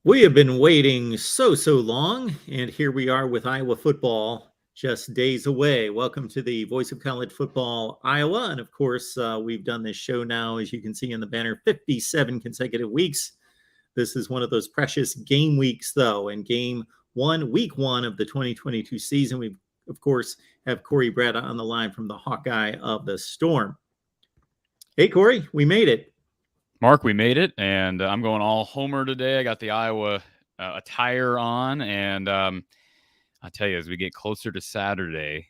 We have been waiting so long, and here we are with Iowa football just days away. Welcome to the Voice of College Football Iowa. And of course, we've done this show now, as you can see in the banner, 57 consecutive weeks. This is one of those precious game weeks, though. And week one of the 2022 season, we, of course, have Corey Brett on the line from the Hawkeye of the Storm. Hey, Corey, we made it. Mark, we made it, and I'm going all Homer today. I got the Iowa attire on, and I tell you, as we get closer to Saturday,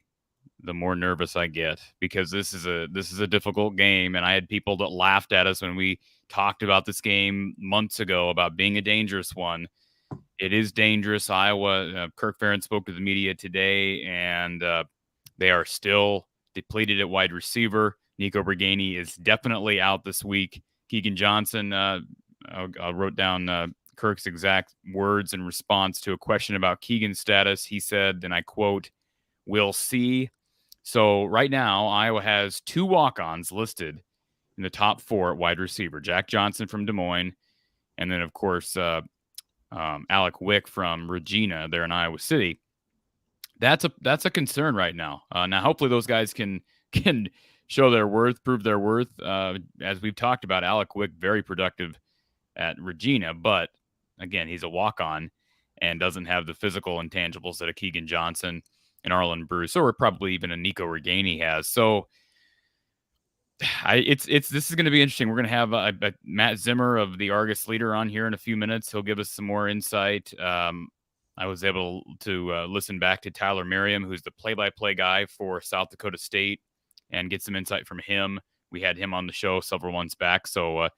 the more nervous I get because this is a difficult game, and I had people that laughed at us when we talked about this game months ago about being a dangerous one. It is dangerous. Iowa, Kirk Ferentz spoke to the media today, and they are still depleted at wide receiver. Nico Briganti is definitely out this week. Keegan Johnson, I wrote down Kirk's exact words in response to a question about Keegan's status. He said, and I quote, "We'll see." So right now, Iowa has two walk-ons listed in the top four at wide receiver. Jack Johnson from Des Moines, and then, of course, Alec Wick from Regina there in Iowa City. That's a concern right now. Now, hopefully those guys can show their worth, prove their worth. As we've talked about, Alec Wick, very productive at Regina, but again, he's a walk-on and doesn't have the physical intangibles that a Keegan Johnson and Arlen Bruce, or probably even a Nico Briganti has. So this is going to be interesting. We're going to have Matt Zimmer of the Argus Leader on here in a few minutes. He'll give us some more insight. I was able to listen back to Tyler Merriam, who's the play-by-play guy for South Dakota State, and get some insight from him. We had him on the show several months back. So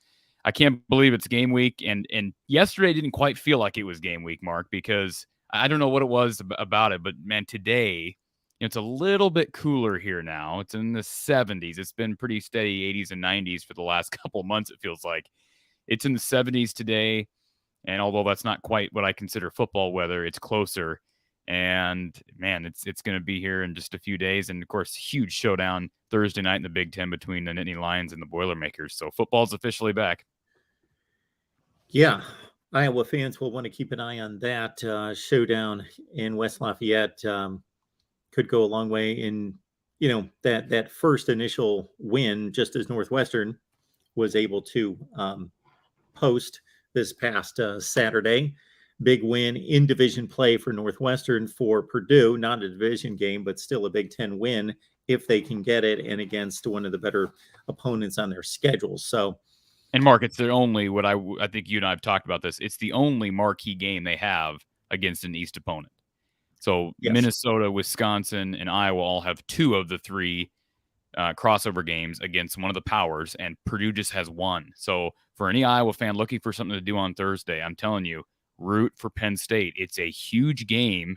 I can't believe it's game week. And yesterday didn't quite feel like it was game week, Mark, because I don't know what it was about it. But, man, today, it's a little bit cooler here now. It's in the 70s. It's been pretty steady 80s and 90s for the last couple of months, it feels like. It's in the 70s today. And although that's not quite what I consider football weather, it's closer. And, man, it's going to be here in just a few days. And, of course, huge showdown Thursday night in the Big Ten between the Nittany Lions and the Boilermakers. So football's officially back. Yeah, Iowa fans will want to keep an eye on that showdown in West Lafayette. Could go a long way in, that first initial win, just as Northwestern was able to post this past Saturday. Big win in division play for Northwestern. For Purdue, not a division game, but still a Big Ten win if they can get it, and against one of the better opponents on their schedule. So, and Mark, it's their only, I think you and I have talked about this, it's the only marquee game they have against an East opponent. So yes. Minnesota, Wisconsin, and Iowa all have two of the three crossover games against one of the powers, and Purdue just has one. So for any Iowa fan looking for something to do on Thursday, I'm telling you, root for Penn State. It's a huge game.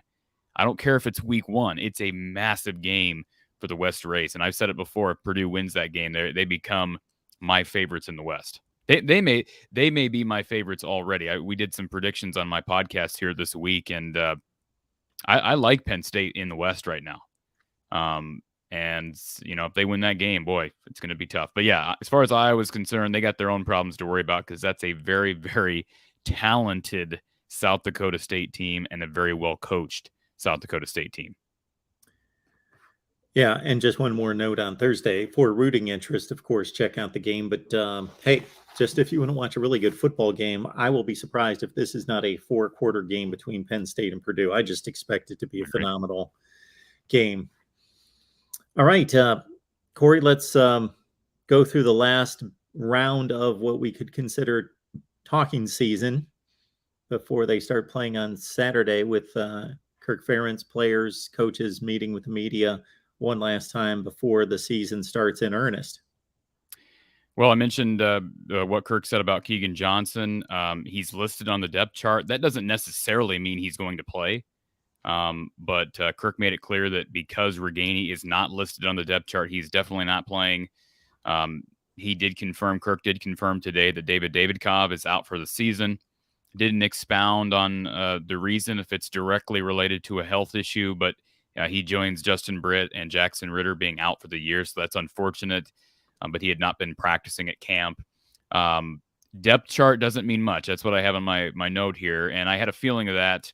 I don't care if it's week one. It's a massive game for the West race. And I've said it before, if Purdue wins that game, they become my favorites in the West. They may be my favorites already. We did some predictions on my podcast here this week, and I like Penn State in the West right now. And, if they win that game, boy, it's going to be tough. But, yeah, as far as Iowa's concerned, they got their own problems to worry about because that's a very, very talented South Dakota State team and a very well-coached South Dakota State team. Yeah, and just one more note on Thursday. For rooting interest, of course, check out the game. But, hey, just if you want to watch a really good football game, I will be surprised if this is not a 4-quarter game between Penn State and Purdue. I just expect it to be a phenomenal game. All right, Corey, let's go through the last round of what we could consider talking season before they start playing on Saturday with Kirk Ferentz, players, coaches meeting with the media one last time before the season starts in earnest. Well, I mentioned what Kirk said about Keegan Johnson. He's listed on the depth chart. That doesn't necessarily mean he's going to play. But Kirk made it clear that because Briganti is not listed on the depth chart, he's definitely not playing. Kirk did confirm today that David Davidkov is out for the season. Didn't expound on the reason, if it's directly related to a health issue, but he joins Justin Britt and Jackson Ritter being out for the year, so that's unfortunate. But he had not been practicing at camp. Depth chart doesn't mean much. That's what I have on my note here. And I had a feeling of that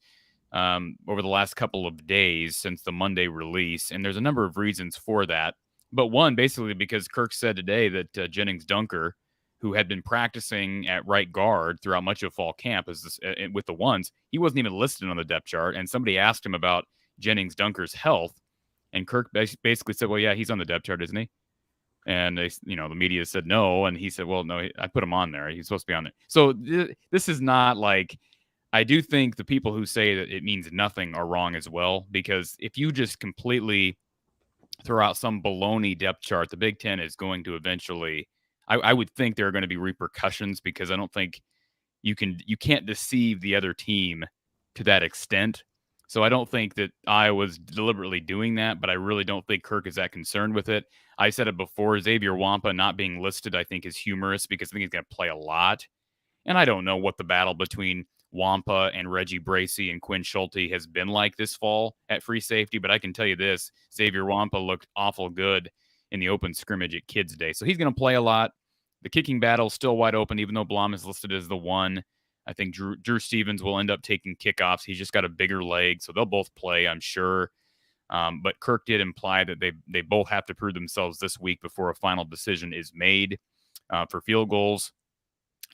over the last couple of days since the Monday release. And there's a number of reasons for that. But one, basically, because Kirk said today that Jennings Dunker, who had been practicing at right guard throughout much of fall camp with the ones, he wasn't even listed on the depth chart. And somebody asked him about Jennings Dunker's health. And Kirk basically said, well, yeah, he's on the depth chart, isn't he? And they, the media said no. And he said, well, no, I put him on there. He's supposed to be on there. So this is not like, I do think the people who say that it means nothing are wrong as well, because if you just completely throw out some baloney depth chart, the Big Ten is going to eventually, I would think there are going to be repercussions, because I don't think you can't deceive the other team to that extent. So I don't think that Iowa's deliberately doing that, but I really don't think Kirk is that concerned with it. I said it before, Xavier Wampa not being listed, I think, is humorous, because I think he's going to play a lot. And I don't know what the battle between Wampa and Reggie Bracey and Quinn Schulte has been like this fall at free safety, but I can tell you this, Xavier Wampa looked awful good in the open scrimmage at Kids Day. So he's going to play a lot. The kicking battle is still wide open, even though Blom is listed as the one. I think Drew Stevens will end up taking kickoffs. He's just got a bigger leg, so they'll both play, I'm sure. But Kirk did imply that they both have to prove themselves this week before a final decision is made for field goals.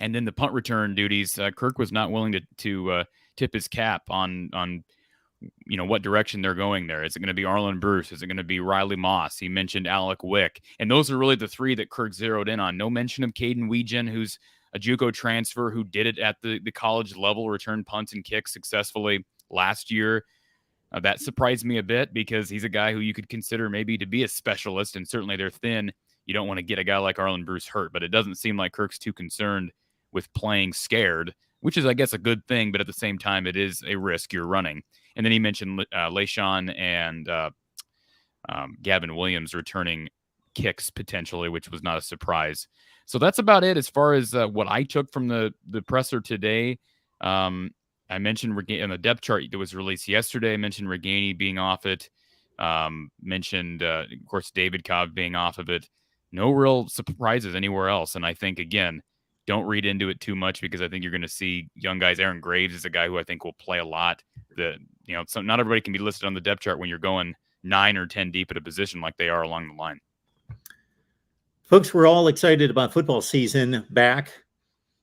And then the punt return duties, Kirk was not willing to tip his cap on what direction they're going there. Is it going to be Arlen Bruce? Is it going to be Riley Moss? He mentioned Alec Wick. And those are really the three that Kirk zeroed in on. No mention of Caden Weegen, who's a JUCO transfer who did it at the college level, returned punts and kicks successfully last year. That surprised me a bit, because he's a guy who you could consider maybe to be a specialist, and certainly they're thin. You don't want to get a guy like Arlen Bruce hurt, but it doesn't seem like Kirk's too concerned with playing scared, which is, I guess, a good thing, but at the same time, it is a risk you're running. And then he mentioned LaShawn and Gavin Williams returning kicks potentially, which was not a surprise. So that's about it as far as what I took from the presser today. I mentioned in the depth chart that was released yesterday, I mentioned Reganey being off it. Mentioned, of course, David Cobb being off of it. No real surprises anywhere else. And I think, again, don't read into it too much, because I think you're going to see young guys. Aaron Graves is a guy who I think will play a lot. So not everybody can be listed on the depth chart when you're going 9 or 10 deep at a position like they are along the line. Folks, we're all excited about football season back.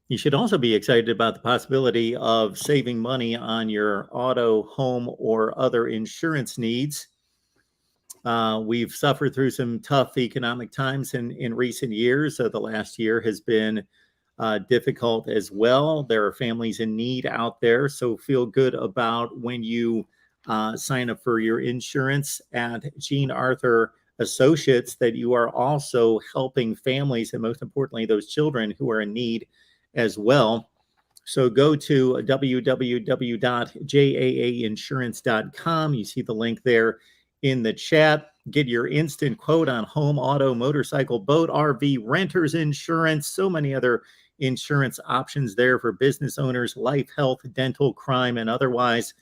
You should also be excited about the possibility of saving money on your auto, home, or other insurance needs. We've suffered through some tough economic times in recent years. The last year has been difficult as well. There are families in need out there, so feel good about when you sign up for your insurance at Jean Arthur Associates, that you are also helping families, and most importantly, those children who are in need as well. So go to www.jaainsurance.com. You see the link there in the chat. Get your instant quote on home, auto, motorcycle, boat, RV, renters insurance, so many other insurance options there for business owners, life, health, dental, crime, and otherwise.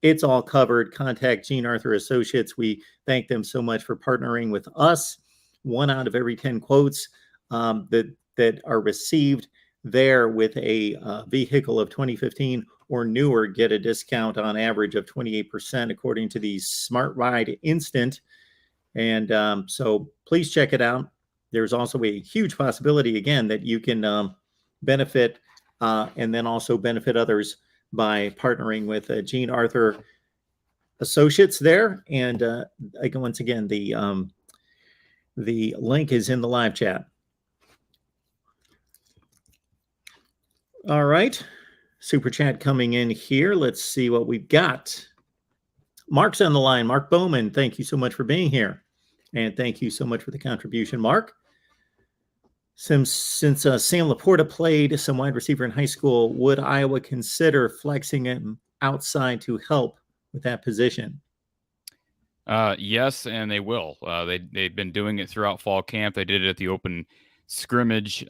It's all covered. Contact Jean Arthur Associates. We thank them so much for partnering with us. 1 out of every 10 quotes that are received there with a vehicle of 2015 or newer get a discount on average of 28%, according to the Smart Ride Instant. And so please check it out. There's also a huge possibility, again, that you can benefit and then also benefit others by partnering with Jean Arthur Associates there. And once again, the link is in the live chat. All right. Super chat coming in here. Let's see what we've got. Mark's on the line. Mark Bowman, thank you so much for being here. And thank you so much for the contribution, Mark. Since Sam Laporta played some wide receiver in high school, would Iowa consider flexing him outside to help with that position? Yes, and they will. They've been doing it throughout fall camp. They did it at the open scrimmage.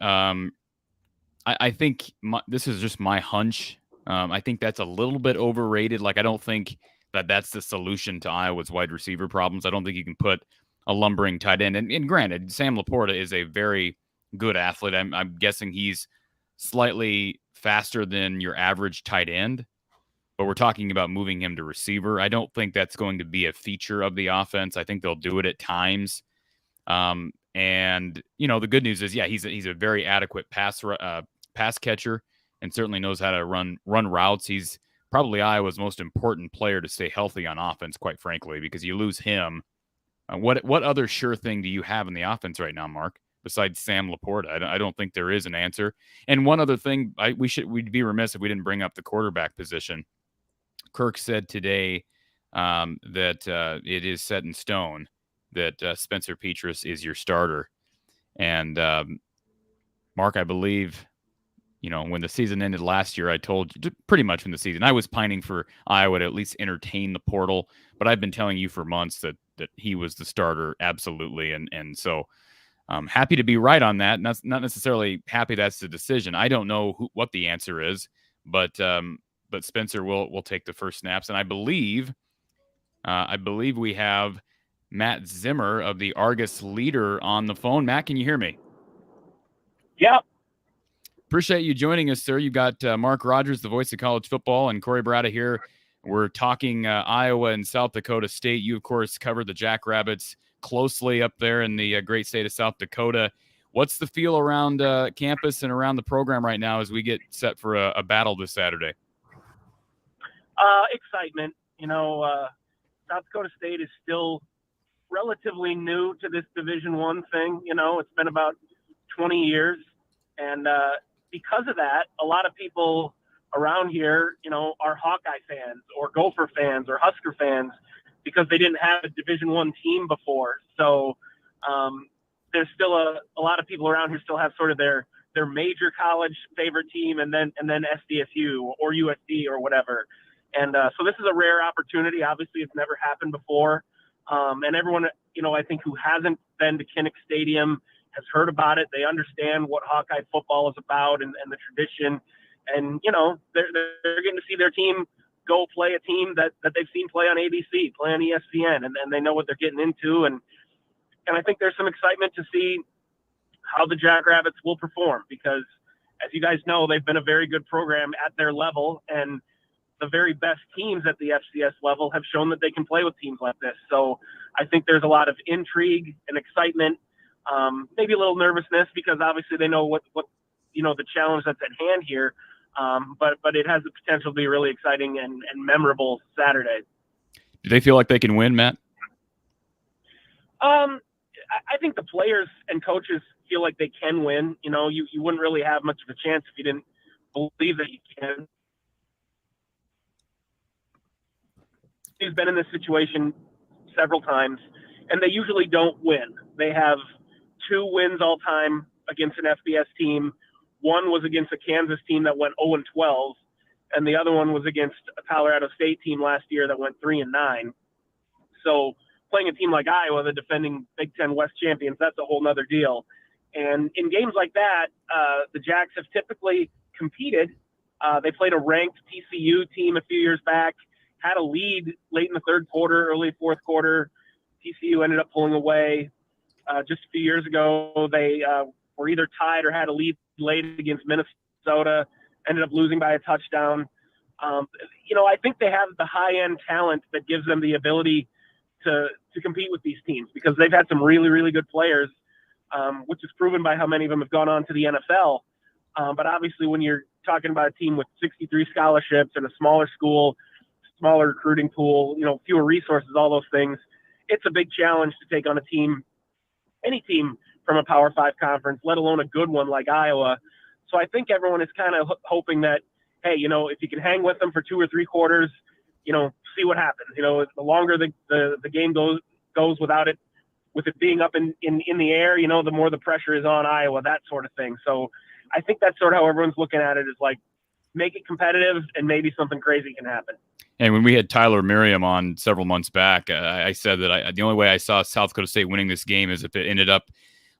I think this is just my hunch. I think that's a little bit overrated. Like, I don't think that's the solution to Iowa's wide receiver problems. I don't think you can put a lumbering tight end. And granted, Sam Laporta is a very good athlete. I'm guessing he's slightly faster than your average tight end, but we're talking about moving him to receiver. I don't think that's going to be a feature of the offense. I think they'll do it at times. And the good news is, yeah, he's a very adequate pass catcher and certainly knows how to run routes. He's probably Iowa's most important player to stay healthy on offense, quite frankly, because you lose him. What other sure thing do you have in the offense right now, Mark, besides Sam Laporta? I don't think there is an answer. And one other thing, we'd be remiss if we didn't bring up the quarterback position. Kirk said today that it is set in stone that Spencer Petras is your starter. And Mark, I believe, when the season ended last year, I told you pretty much when the season, I was pining for Iowa to at least entertain the portal, but I've been telling you for months that he was the starter. Absolutely. And so I'm happy to be right on that. Not necessarily happy that's the decision. I don't know what the answer is, but Spencer will take the first snaps. And I believe we have Matt Zimmer of the Argus Leader on the phone. Matt, can you hear me? Yeah. Appreciate you joining us, sir. You got Mark Rogers, the voice of college football, and Corey Brada here. We're talking Iowa and South Dakota State. You, of course, covered the Jackrabbits closely up there in the great state of South Dakota. What's the feel around campus and around the program right now as we get set for a battle this Saturday? Excitement. South Dakota State is still relatively new to this Division I thing. It's been about 20 years. And because of that, a lot of people around here, are Hawkeye fans or Gopher fans or Husker fans because they didn't have a Division I team before. So there's still a lot of people around here still have sort of their major college favorite team and then SDSU or USC or whatever. And so this is a rare opportunity. Obviously, it's never happened before. And everyone, I think who hasn't been to Kinnick Stadium has heard about it. They understand what Hawkeye football is about and the tradition. And, they're getting to see their team go play a team that they've seen play on ABC, play on ESPN, and they know what they're getting into. And I think there's some excitement to see how the Jackrabbits will perform because, as you guys know, they've been a very good program at their level, and the very best teams at the FCS level have shown that they can play with teams like this. So I think there's a lot of intrigue and excitement, maybe a little nervousness because obviously they know what the challenge that's at hand here. But it has the potential to be really exciting and memorable Saturday. Do they feel like they can win, Matt? I think the players and coaches feel like they can win. You wouldn't really have much of a chance if you didn't believe that you can. He's been in this situation several times, and they usually don't win. They have 2 wins all time against an FBS team. One was against a Kansas team that went 0-12, and the other one was against a Colorado State team last year that went 3-9. So playing a team like Iowa, the defending Big Ten West champions, that's a whole nother deal. And in games like that, the Jacks have typically competed. They played a ranked TCU team a few years back, had a lead late in the third quarter, early fourth quarter. TCU ended up pulling away. Just a few years ago, they were either tied or had a lead late against Minnesota, ended up losing by a touchdown. I think they have the high-end talent that gives them the ability to compete with these teams because they've had some really, really good players, which is proven by how many of them have gone on to the NFL. But obviously when you're talking about a team with 63 scholarships and a smaller school, smaller recruiting pool, fewer resources, all those things, it's a big challenge to take on a team, any team from a Power 5 conference, let alone a good one like Iowa. So I think everyone is kind of hoping that, hey, if you can hang with them for 2 or 3 quarters, see what happens. The longer the game goes without it, with it being up in the air, the more the pressure is on Iowa, that sort of thing. So I think that's sort of how everyone's looking at it, is like, make it competitive and maybe something crazy can happen. And when we had Tyler Merriam on several months back, I said that the only way I saw South Dakota State winning this game is if it ended up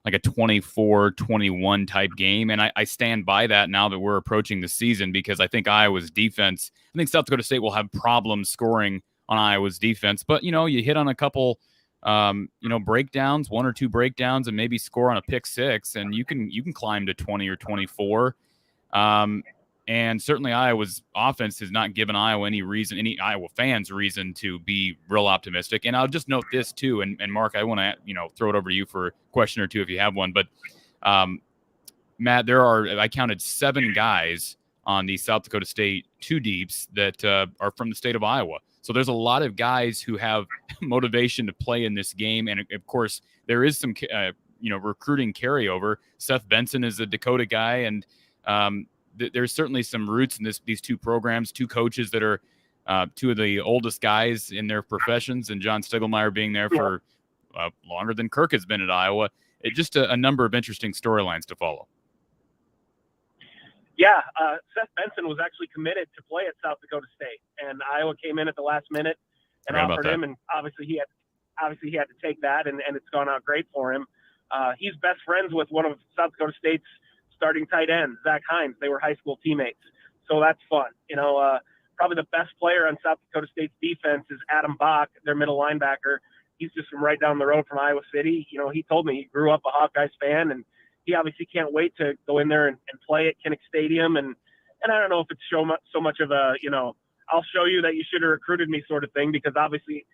like a 24-21 type game. And I stand by that now that we're approaching the season because I think Iowa's defense, I think South Dakota State will have problems scoring on Iowa's defense. But, you hit on a couple, breakdowns, 1 or 2 breakdowns and maybe score on a pick 6 and you can climb to 20 or 24. And certainly Iowa's offense has not given Iowa any Iowa fans reason to be real optimistic. And I'll just note this too. And Mark, I want to, throw it over to you for a question or two if you have one. But Matt, I counted 7 guys on the South Dakota State 2 deeps that are from the state of Iowa. So there's a lot of guys who have motivation to play in this game. And of course, there is some, recruiting carryover. Seth Benson is a Dakota guy, and there's certainly some roots in these 2 programs, 2 coaches that are 2 of the oldest guys in their professions, and John Stiegelmeier being there for longer than Kirk has been at Iowa. Just a number of interesting storylines to follow. Yeah, Seth Benson was actually committed to play at South Dakota State, and Iowa came in at the last minute and offered him, and obviously he had to take that, and it's gone out great for him. He's best friends with one of South Dakota State's starting tight ends, Zach Hines. They were high school teammates, so that's fun. Probably the best player on South Dakota State's defense is Adam Bach, their middle linebacker. He's just from right down the road from Iowa City. He told me he grew up a Hawkeyes fan, and he obviously can't wait to go in there and play at Kinnick Stadium. And I don't know if it's so much of a, I'll show you that you should have recruited me sort of thing, because obviously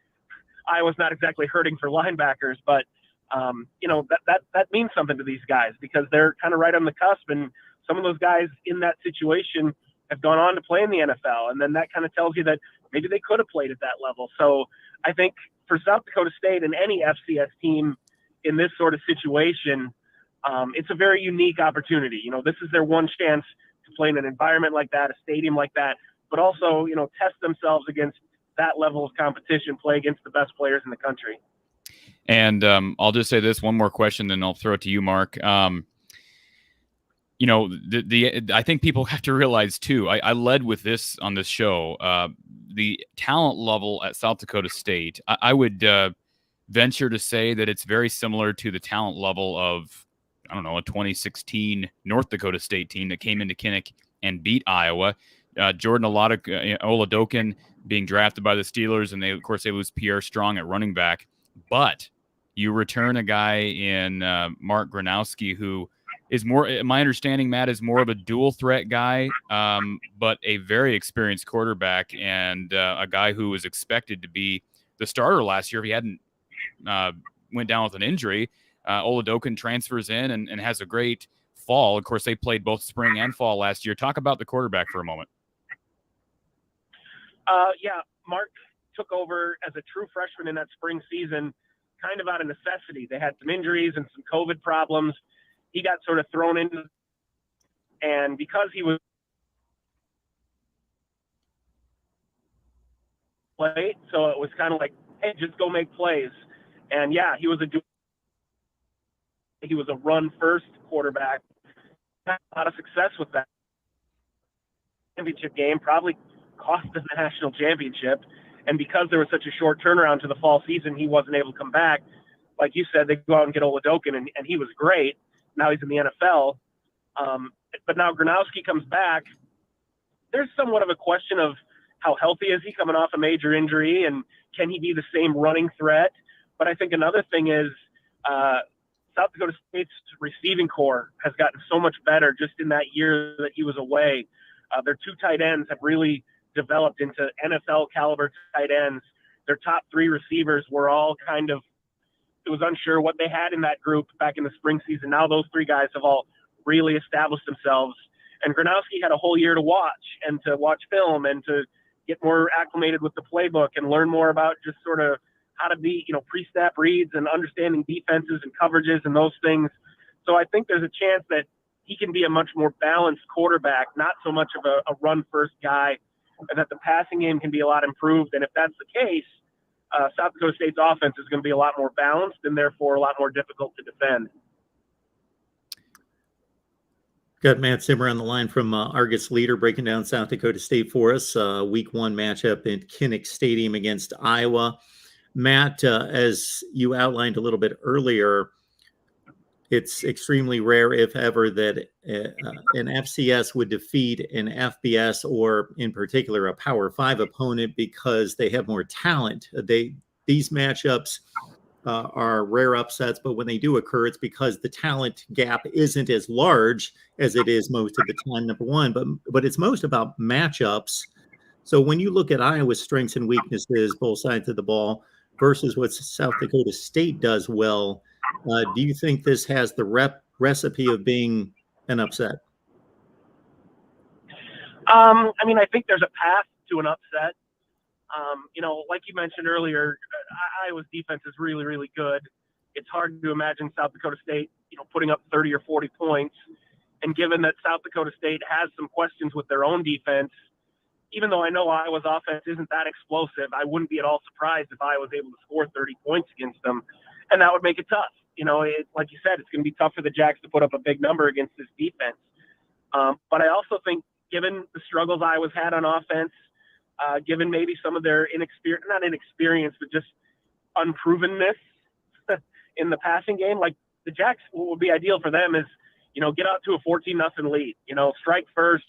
Iowa's not exactly hurting for linebackers, but that means something to these guys, because they're kind of right on the cusp. And some of those guys in that situation have gone on to play in the NFL. And then that kind of tells you that maybe they could have played at that level. So I think for South Dakota State and any FCS team in this sort of situation, it's a very unique opportunity. This is their one chance to play in an environment like that, a stadium like that, but also, test themselves against that level of competition, play against the best players in the country. And I'll just say this one more question, then I'll throw it to you, Mark. I think people have to realize too, I led with this on this show, the talent level at South Dakota State. I would venture to say that it's very similar to the talent level of, a 2016 North Dakota State team that came into Kinnick and beat Iowa. Jordan Oladokin being drafted by the Steelers, and they lose Pierre Strong at running back. But you return a guy in Mark Gronowski, who is more, my understanding, Matt, is more of a dual threat guy, but a very experienced quarterback, and a guy who was expected to be the starter last year if he hadn't went down with an injury. Oladokin transfers in and has a great fall. Of course, they played both spring and fall last year. Talk about the quarterback for a moment. Mark took over as a true freshman in that spring season, kind of out of necessity. They had some injuries and some COVID problems. He got sort of thrown into, and because he was play, so it was kind of like, hey, just go make plays. And he was a run-first quarterback. Had a lot of success with that. Championship game probably cost them the national championship. And because there was such a short turnaround to the fall season, he wasn't able to come back. Like you said, they go out and get Oladokin, and he was great. Now he's in the NFL. But now Gronowski comes back. There's somewhat of a question of how healthy is he coming off a major injury, and can he be the same running threat? But I think another thing is South Dakota State's receiving core has gotten so much better just in that year that he was away. Their 2 tight ends have really developed into NFL caliber tight ends. Their top 3 receivers were all it was unsure what they had in that group back in the spring season. Now those 3 guys have all really established themselves. And Gronowski had a whole year to watch film and to get more acclimated with the playbook and learn more about just sort of how to be, pre-snap reads and understanding defenses and coverages and those things. So I think there's a chance that he can be a much more balanced quarterback, not so much of a run-first guy, and that the passing game can be a lot improved. And if that's the case, South Dakota State's offense is going to be a lot more balanced and therefore a lot more difficult to defend. Got Matt Zimmer on the line from Argus Leader breaking down South Dakota State for us. Week 1 matchup at Kinnick Stadium against Iowa. Matt, as you outlined a little bit earlier, it's extremely rare, if ever, that an FCS would defeat an FBS or, in particular, a Power 5 opponent because they have more talent. These matchups are rare upsets, but when they do occur, it's because the talent gap isn't as large as it is most of the time, number one, but it's most about matchups. So when you look at Iowa's strengths and weaknesses, both sides of the ball, versus what South Dakota State does well, do you think this has the recipe of being an upset? I mean, I think there's a path to an upset. Like you mentioned earlier, Iowa's defense is really, really good. It's hard to imagine South Dakota State, putting up 30 or 40 points. And given that South Dakota State has some questions with their own defense, even though I know Iowa's offense isn't that explosive, I wouldn't be at all surprised if I was able to score 30 points against them. And that would make it tough. Like you said, it's going to be tough for the Jacks to put up a big number against this defense. But I also think, given the struggles Iowa's had on offense, given maybe some of their not inexperience, but just unprovenness in the passing game, like the Jacks, what would be ideal for them is, get out to a 14-0 lead, strike first.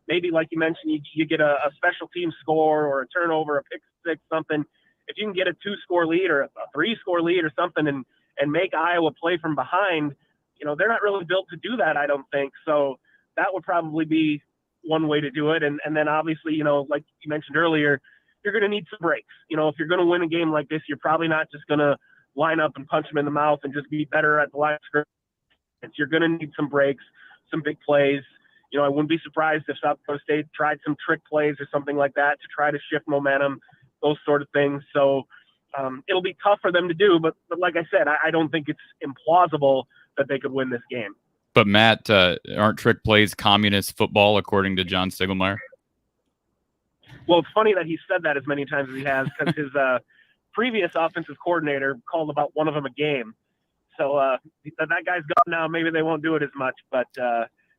Maybe, like you mentioned, you get a special team score or a turnover, a pick six, something. If you can get a 2-score lead or a 3-score lead or something and make Iowa play from behind, they're not really built to do that, I don't think. So that would probably be one way to do it. And then obviously, like you mentioned earlier, you're going to need some breaks. If you're going to win a game like this, you're probably not just going to line up and punch them in the mouth and just be better at the line of scrimmage. You're going to need some breaks, some big plays. I wouldn't be surprised if South Dakota State tried some trick plays or something like that to try to shift momentum, those sort of things. So it'll be tough for them to do. But like I said, I don't think it's implausible that they could win this game. But Matt, aren't trick plays communist football, according to John Stiegelmeier? Well, it's funny that he said that as many times as he has, because his previous offensive coordinator called about one of them a game. So that guy's gone now. Maybe they won't do it as much. But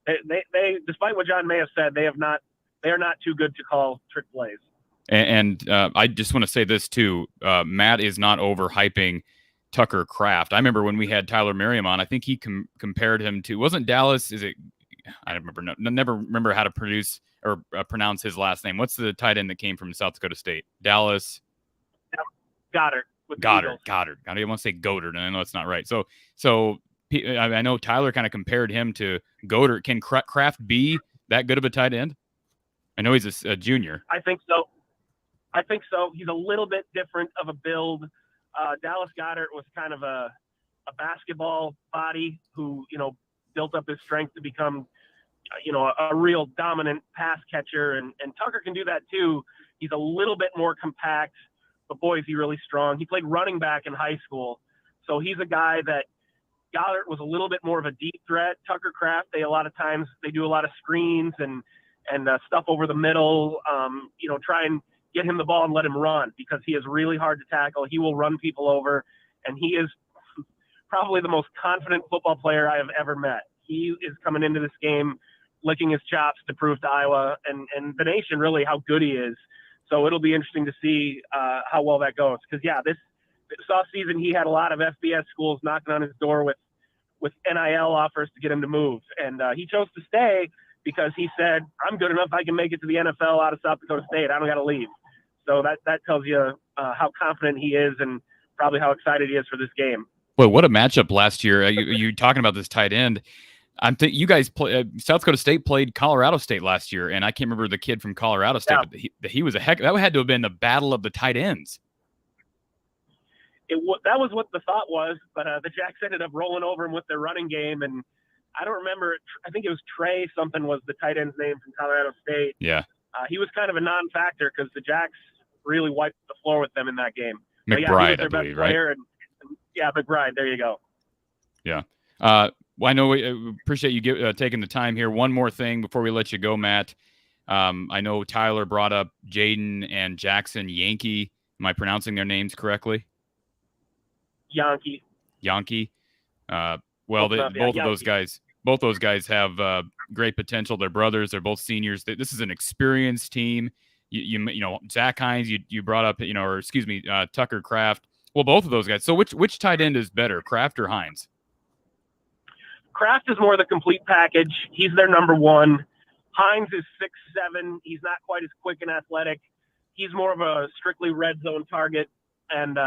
they despite what John may have said, they are not too good to call trick plays. And I just want to say this too. Matt is not overhyping Tucker Kraft. I remember when we had Tyler Merriam on, I think he compared him to, wasn't Dallas, I never remember how to pronounce his last name. What's the tight end that came from South Dakota State? Dallas? Goddard. I don't want to say Goddard, and I know it's not right. So I know Tyler kind of compared him to Goddard. Can Kraft be that good of a tight end? I know he's a junior. I think so. He's a little bit different of a build. Dallas Goddard was kind of a basketball body who, built up his strength to become, a real dominant pass catcher. And Tucker can do that too. He's a little bit more compact, but boy, is he really strong. He played running back in high school. So he's a guy that Goddard was a little bit more of a deep threat. Tucker Kraft, a lot of times they do a lot of screens and stuff over the middle, try and get him the ball and let him run, because he is really hard to tackle. He will run people over, and he is probably the most confident football player I have ever met. He is coming into this game licking his chops to prove to Iowa and the nation really how good he is. So it'll be interesting to see how well that goes. Because, this offseason he had a lot of FBS schools knocking on his door with NIL offers to get him to move. And he chose to stay because he said, I'm good enough, I can make it to the NFL out of South Dakota State. I don't got to leave. So that tells you how confident he is and probably how excited he is for this game. Boy, what a matchup last year. You talking about this tight end. You guys South Dakota State played Colorado State last year, and I can't remember the kid from Colorado State, but he was that had to have been the battle of the tight ends. That was what the thought was, but the Jacks ended up rolling over him with their running game, and I don't remember. I think it was Trey something was the tight end's name from Colorado State. Yeah. He was kind of a non-factor because the Jacks really wiped the floor with them in that game. McBride, I believe, right? McBride. There you go. Yeah. Well, I know we appreciate you taking the time here. One more thing before we let you go, Matt. I know Tyler brought up Jaden and Jackson Yankee. Am I pronouncing their names correctly? Yankee. Both those guys have great potential. They're brothers. They're both seniors. This is an experienced team. You know, Zach Hines, you brought up, Tucker Kraft. Well, both of those guys. So which tight end is better, Kraft or Hines? Kraft is more the complete package. He's their number one. Hines is 6'7". He's not quite as quick and athletic. He's more of a strictly red zone target. And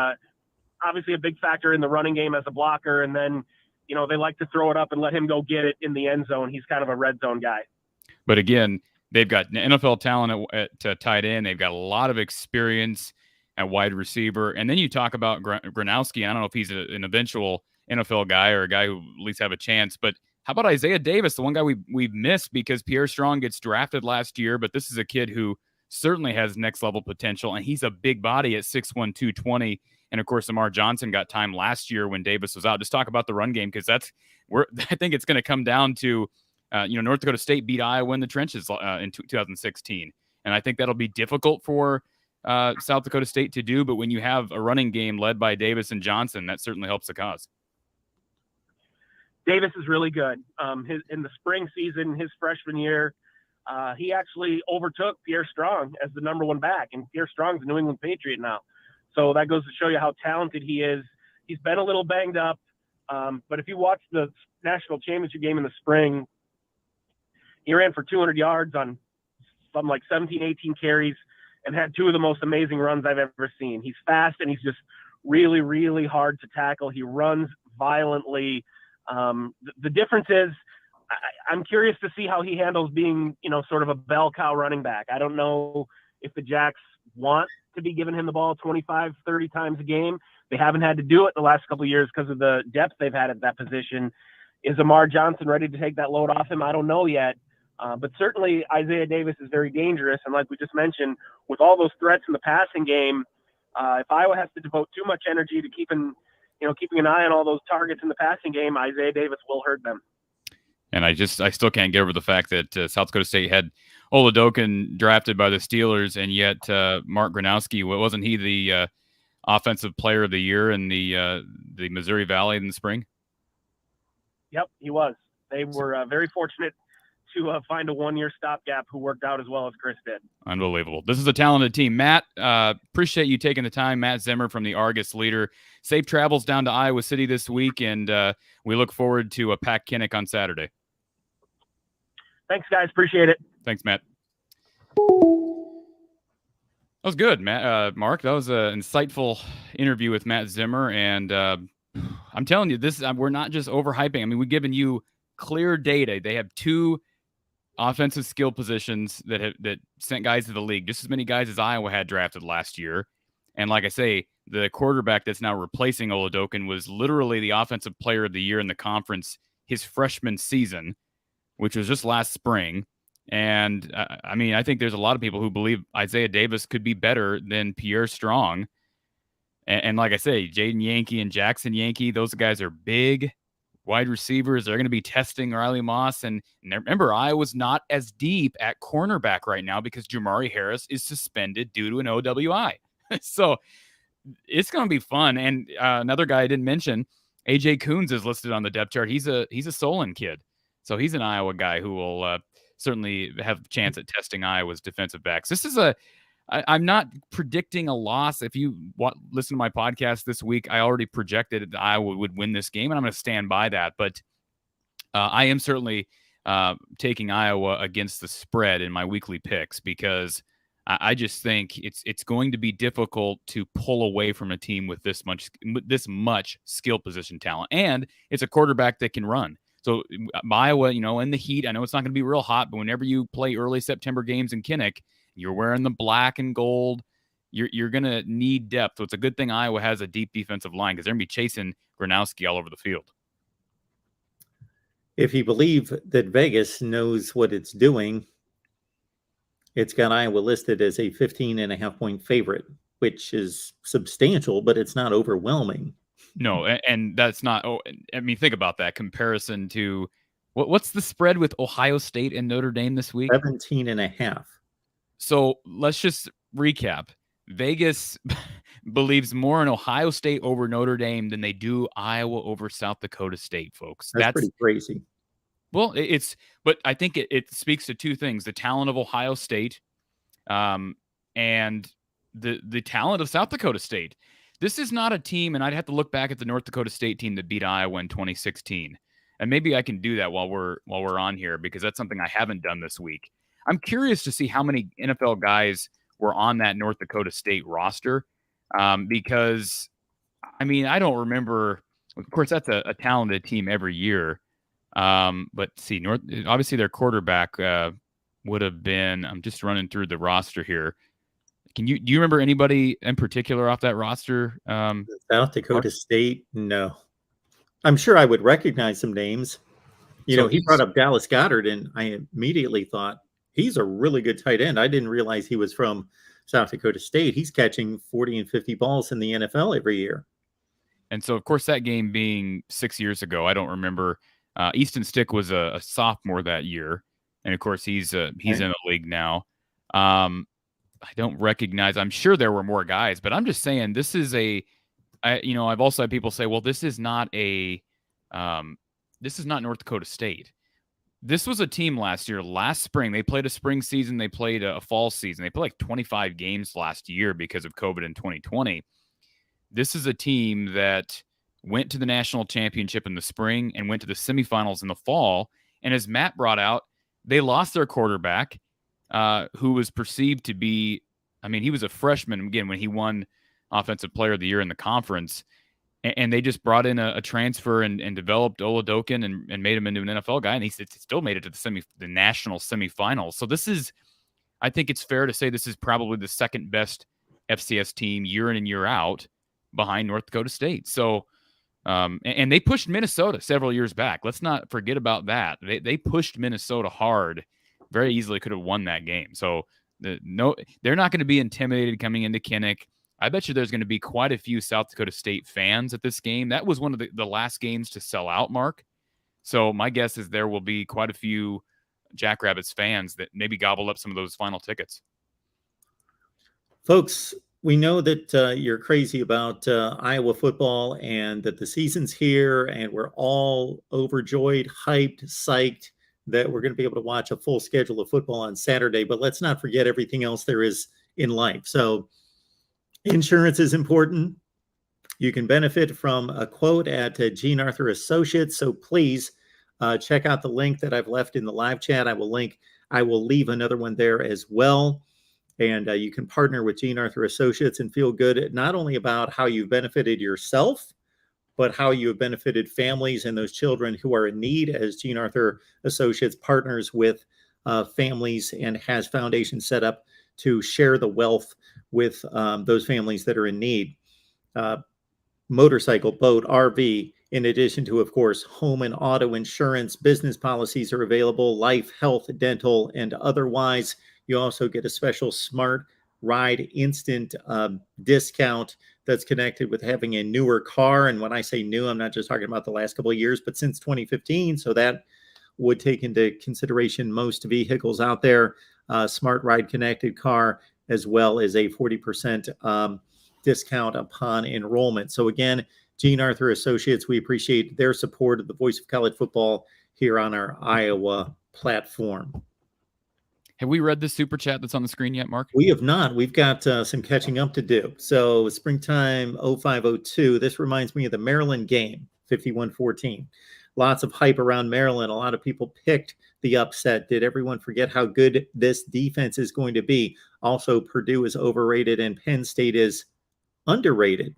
obviously a big factor in the running game as a blocker. And then, they like to throw it up and let him go get it in the end zone. He's kind of a red zone guy. But again, they've got NFL talent at tight end. They've got a lot of experience at wide receiver. And then you talk about Gronowski. I don't know if he's an eventual NFL guy or a guy who at least have a chance. But how about Isaiah Davis, the one guy we've missed because Pierre Strong gets drafted last year, but this is a kid who certainly has next-level potential, and he's a big body at 6'1", 220. And, of course, Amar Johnson got time last year when Davis was out. Just talk about the run game because I think it's going to come down to, North Dakota State beat Iowa in the trenches in 2016. And I think that'll be difficult for South Dakota State to do. But when you have a running game led by Davis and Johnson, that certainly helps the cause. Davis is really good. In the spring season, his freshman year, he actually overtook Pierre Strong as the number one back. And Pierre Strong's a New England Patriot now. So that goes to show you how talented he is. He's been a little banged up. But if you watch the national championship game in the spring, he ran for 200 yards on something like 17, 18 carries and had two of the most amazing runs I've ever seen. He's fast and he's just really, really hard to tackle. He runs violently. The difference is I'm curious to see how he handles being, sort of a bell cow running back. I don't know if the Jacks want to be giving him the ball 25, 30 times a game. They haven't had to do it the last couple of years because of the depth they've had at that position. Is Amar Johnson ready to take that load off him? I don't know yet. But certainly Isaiah Davis is very dangerous. And like we just mentioned, with all those threats in the passing game, if Iowa has to devote too much energy to keeping an eye on all those targets in the passing game, Isaiah Davis will hurt them. And I still can't get over the fact that South Dakota State had Oladokin drafted by the Steelers, and yet Mark Gronowski, wasn't he the offensive player of the year in the Missouri Valley in the spring? Yep, he was. They were very fortunate to find a one-year stopgap who worked out as well as Chris did. Unbelievable. This is a talented team. Matt, appreciate you taking the time. Matt Zimmer from the Argus Leader. Safe travels down to Iowa City this week, and we look forward to a Pack Kinnick on Saturday. Thanks, guys. Appreciate it. Thanks, Matt. That was good, Matt. Mark, that was an insightful interview with Matt Zimmer, and I'm telling you, we're not just overhyping. I mean, we've given you clear data. They have two offensive skill positions that sent guys to the league, just as many guys as Iowa had drafted last year. And like I say, the quarterback that's now replacing Oladokin was literally the offensive player of the year in the conference his freshman season, which was just last spring. And I think there's a lot of people who believe Isaiah Davis could be better than Pierre Strong. And like I say, Jaden Yankee and Jackson Yankee, those guys are big wide receivers. They're going to be testing Riley Moss. And remember, Iowa's not as deep at cornerback right now because Jamari Harris is suspended due to an OWI. So it's going to be fun. And another guy I didn't mention, AJ Coons is listed on the depth chart. He's a Solon kid. So he's an Iowa guy who will certainly have a chance at testing Iowa's defensive backs. This is I'm not predicting a loss. If you listen to my podcast this week, I already projected that Iowa would win this game, and I'm going to stand by that. But I am certainly taking Iowa against the spread in my weekly picks because I just think it's going to be difficult to pull away from a team with this much skill position talent, and it's a quarterback that can run. So Iowa, in the heat, I know it's not going to be real hot, but whenever you play early September games in Kinnick, you're wearing the black and gold. You're going to need depth. So it's a good thing Iowa has a deep defensive line because they're going to be chasing Gronowski all over the field. If you believe that Vegas knows what it's doing, it's got Iowa listed as a 15.5-point favorite, which is substantial, but it's not overwhelming. No, and that's not. Think about that comparison to what's the spread with Ohio State and Notre Dame this week? 17.5. So let's just recap. Vegas believes more in Ohio State over Notre Dame than they do Iowa over South Dakota State, folks. That's pretty crazy. Well, but I think it speaks to two things: the talent of Ohio State, and the talent of South Dakota State. This is not a team, and I'd have to look back at the North Dakota State team that beat Iowa in 2016. And maybe I can do that while we're on here because that's something I haven't done this week. I'm curious to see how many NFL guys were on that North Dakota State roster because I mean, I don't remember. Of course, that's a talented team every year. But see, obviously their quarterback would have been. I'm just running through the roster here. Do you remember anybody in particular off that roster? South Dakota State, no. I'm sure I would recognize some names. He brought up Dallas Goedert, and I immediately thought he's a really good tight end. I didn't realize he was from South Dakota State. He's catching 40 and 50 balls in the NFL every year. And so, of course, that game being 6 years ago, I don't remember. Easton Stick was a sophomore that year, and of course, he's in the league now. I don't recognize. I'm sure there were more guys, but I'm just saying this is I've also had people say, well, this is not North Dakota State. This was a team last spring. They played a spring season. They played a fall season. They played like 25 games last year because of COVID in 2020. This is a team that went to the national championship in the spring and went to the semifinals in the fall. And as Matt brought out, they lost their quarterback, who was perceived to be, he was a freshman, again, when he won Offensive Player of the Year in the conference. And they just brought in a transfer and developed Oladokin and made him into an NFL guy. And he still made it to the national semifinals. So this is, I think it's fair to say this is probably the second best FCS team year in and year out behind North Dakota State. So, and they pushed Minnesota several years back. Let's not forget about that. They pushed Minnesota hard, very easily could have won that game. So they're not going to be intimidated coming into Kinnick. I bet you there's going to be quite a few South Dakota State fans at this game. That was one of the last games to sell out, Mark. So my guess is there will be quite a few Jackrabbits fans that maybe gobble up some of those final tickets. Folks, we know that you're crazy about Iowa football and that the season's here and we're all overjoyed, hyped, psyched that we're going to be able to watch a full schedule of football on Saturday. But let's not forget everything else there is in life. So insurance is important. You can benefit from a quote at Gene Arthur Associates. So please check out the link that I've left in the live chat. I will leave another one there as well. And you can partner with Gene Arthur Associates and feel good not only about how you've benefited yourself, but how you have benefited families and those children who are in need, as Gene Arthur Associates partners with families and has foundations set up to share the wealth with those families that are in need. Motorcycle, boat, RV, in addition to, of course, home and auto insurance, business policies are available, life, health, dental, and otherwise. You also get a special Smart Ride Instant discount that's connected with having a newer car. And when I say new, I'm not just talking about the last couple of years, but since 2015. So that would take into consideration most vehicles out there. Smart Ride connected car, as well as a 40% discount upon enrollment. So again, Gene Arthur Associates, we appreciate their support of the Voice of College Football here on our Iowa platform. Have we read the super chat that's on the screen yet, Mark? We have not. We've got some catching up to do. So springtime 0502, this reminds me of the Maryland game, 51-14. Lots of hype around Maryland. A lot of people picked the upset. Did everyone forget how good this defense is going to be? Also, Purdue is overrated and Penn State is underrated.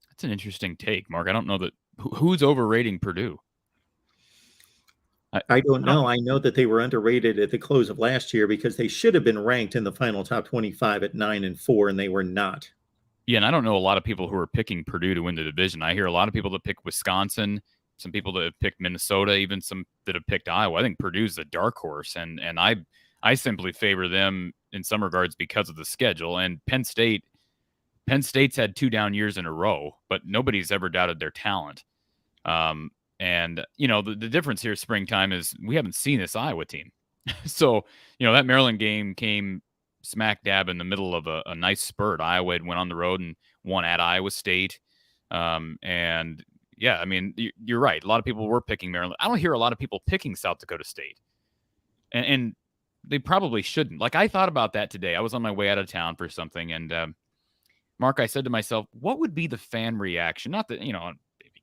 That's an interesting take, Mark. I don't know that who's overrating Purdue. I don't know. I know that they were underrated at the close of last year because they should have been ranked in the final top 25 at 9-4, and they were not. Yeah, and I don't know a lot of people who are picking Purdue to win the division. I hear a lot of people that pick Wisconsin, some people that have picked Minnesota, even some that have picked Iowa. I think Purdue's the dark horse, and I simply favor them in some regards because of the schedule. And Penn State's had 2 down years in a row, but nobody's ever doubted their talent. And, the difference here springtime is we haven't seen this Iowa team. So, that Maryland game came smack dab in the middle of a nice spurt. Iowa had went on the road and won at Iowa State. And, yeah, you're right. A lot of people were picking Maryland. I don't hear a lot of people picking South Dakota State. And they probably shouldn't. Like, I thought about that today. I was on my way out of town for something. And, Mark, I said to myself, what would be the fan reaction? Not that,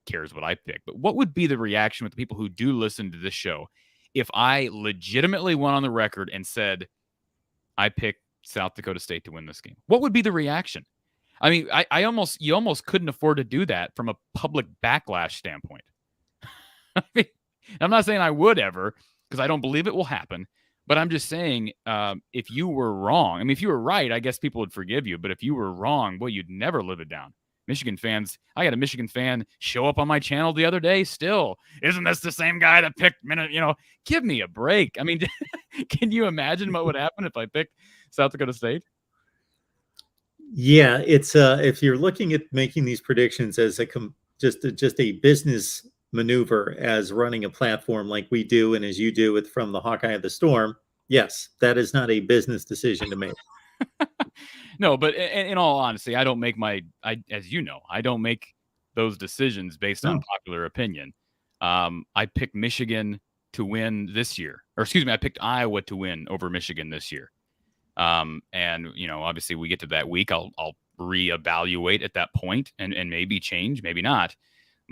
cares what I pick, but what would be the reaction with the people who do listen to this show if I legitimately went on the record and said I picked South Dakota State to win this game? What would be the reaction? I mean, you almost couldn't afford to do that from a public backlash standpoint. I mean, I'm not saying I would ever, because I don't believe it will happen. But I'm just saying, if you were wrong, I mean, if you were right, I guess people would forgive you. But if you were wrong, well, you'd never live it down. Michigan fans, I had a Michigan fan show up on my channel the other day. Still, isn't this the same guy that picked minute? Give me a break. I mean, can you imagine what would happen if I picked South Dakota State? Yeah, it's if you're looking at making these predictions as just a business maneuver, as running a platform like we do and as you do with from the Hawkeye of the Storm, yes, that is not a business decision to make. No, but in all honesty, I don't make as you know, I don't make those decisions based on popular opinion. I picked Michigan to win this year, or excuse me, I picked Iowa to win over Michigan this year. And obviously we get to that week, I'll reevaluate at that point and maybe change, maybe not.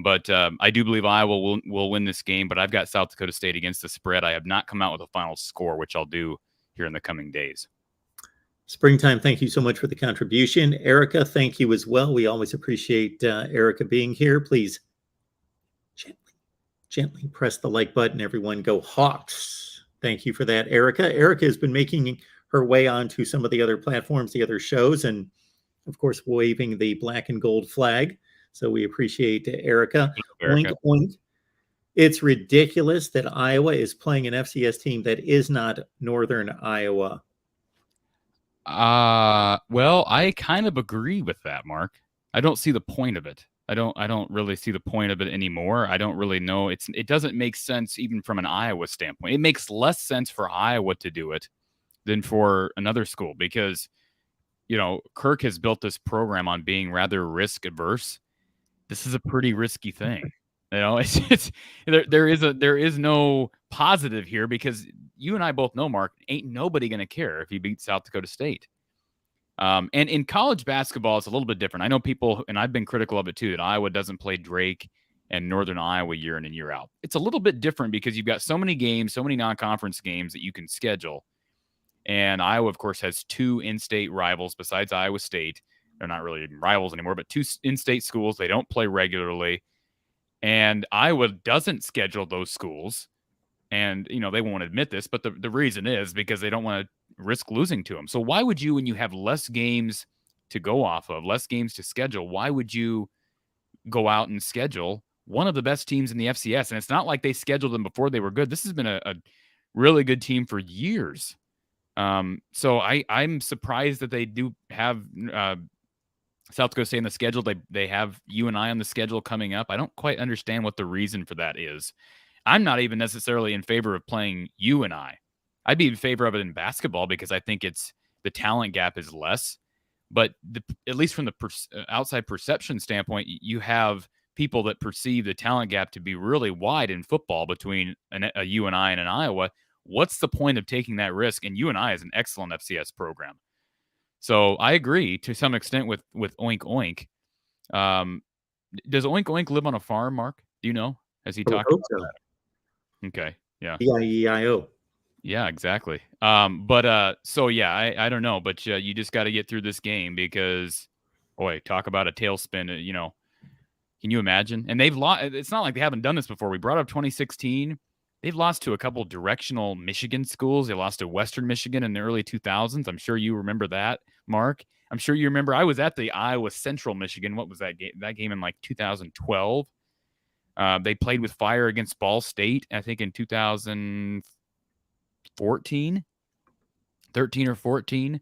But I do believe Iowa will win this game, but I've got South Dakota State against the spread. I have not come out with a final score, which I'll do here in the coming days. Springtime, thank you so much for the contribution. Erica, thank you as well. We always appreciate Erica being here. Please gently press the like button. Everyone go Hawks. Thank you for that, Erica. Erica has been making her way onto some of the other platforms, the other shows, and of course, waving the black and gold flag. So we appreciate Erica. Oink, oink. It's ridiculous that Iowa is playing an FCS team that is not Northern Iowa. Well, I kind of agree with that, Mark. I don't see the point of it. I don't really see the point of it anymore. I don't really know. It doesn't make sense even from an Iowa standpoint. It makes less sense for Iowa to do it than for another school because, Kirk has built this program on being rather risk adverse. This is a pretty risky thing. It's there is no positive here because you and I both know, Mark, ain't nobody going to care if you beat South Dakota State. And in college basketball, it's a little bit different. I know people, and I've been critical of it too, that Iowa doesn't play Drake and Northern Iowa year in and year out. It's a little bit different because you've got so many games, so many non-conference games that you can schedule. And Iowa, of course, has two in-state rivals besides Iowa State. They're not really rivals anymore, but two in-state schools. They don't play regularly. And Iowa doesn't schedule those schools. And, they won't admit this, but the reason is because they don't want to risk losing to them. So why would you, when you have less games to go off of, less games to schedule, why would you go out and schedule one of the best teams in the FCS? And it's not like they scheduled them before they were good. This has been a really good team for years. So I'm surprised that they do have South Dakota State on the schedule. They have you and I on the schedule coming up. I don't quite understand what the reason for that is. I'm not even necessarily in favor of playing you and I. I'd be in favor of it in basketball because I think the talent gap is less. But at least from the outside perception standpoint, you have people that perceive the talent gap to be really wide in football between a you and I and an Iowa. What's the point of taking that risk? And you and I is an excellent FCS program. So I agree to some extent with Oink Oink. Does Oink Oink live on a farm, Mark? Do you know? Has he talked about that? Okay. Yeah. E-I-E-I-O. Yeah, exactly. So yeah, I don't know, but you just got to get through this game because, boy, talk about a tailspin. Can you imagine? And they've lost. It's not like they haven't done this before. We brought up 2016. They've lost to a couple directional Michigan schools. They lost to Western Michigan in the early 2000s. I'm sure you remember that, Mark. I'm sure you remember. I was at the Iowa Central Michigan. What was that game? That game in like 2012. They played with fire against Ball State, I think in 2014, 13 or 14.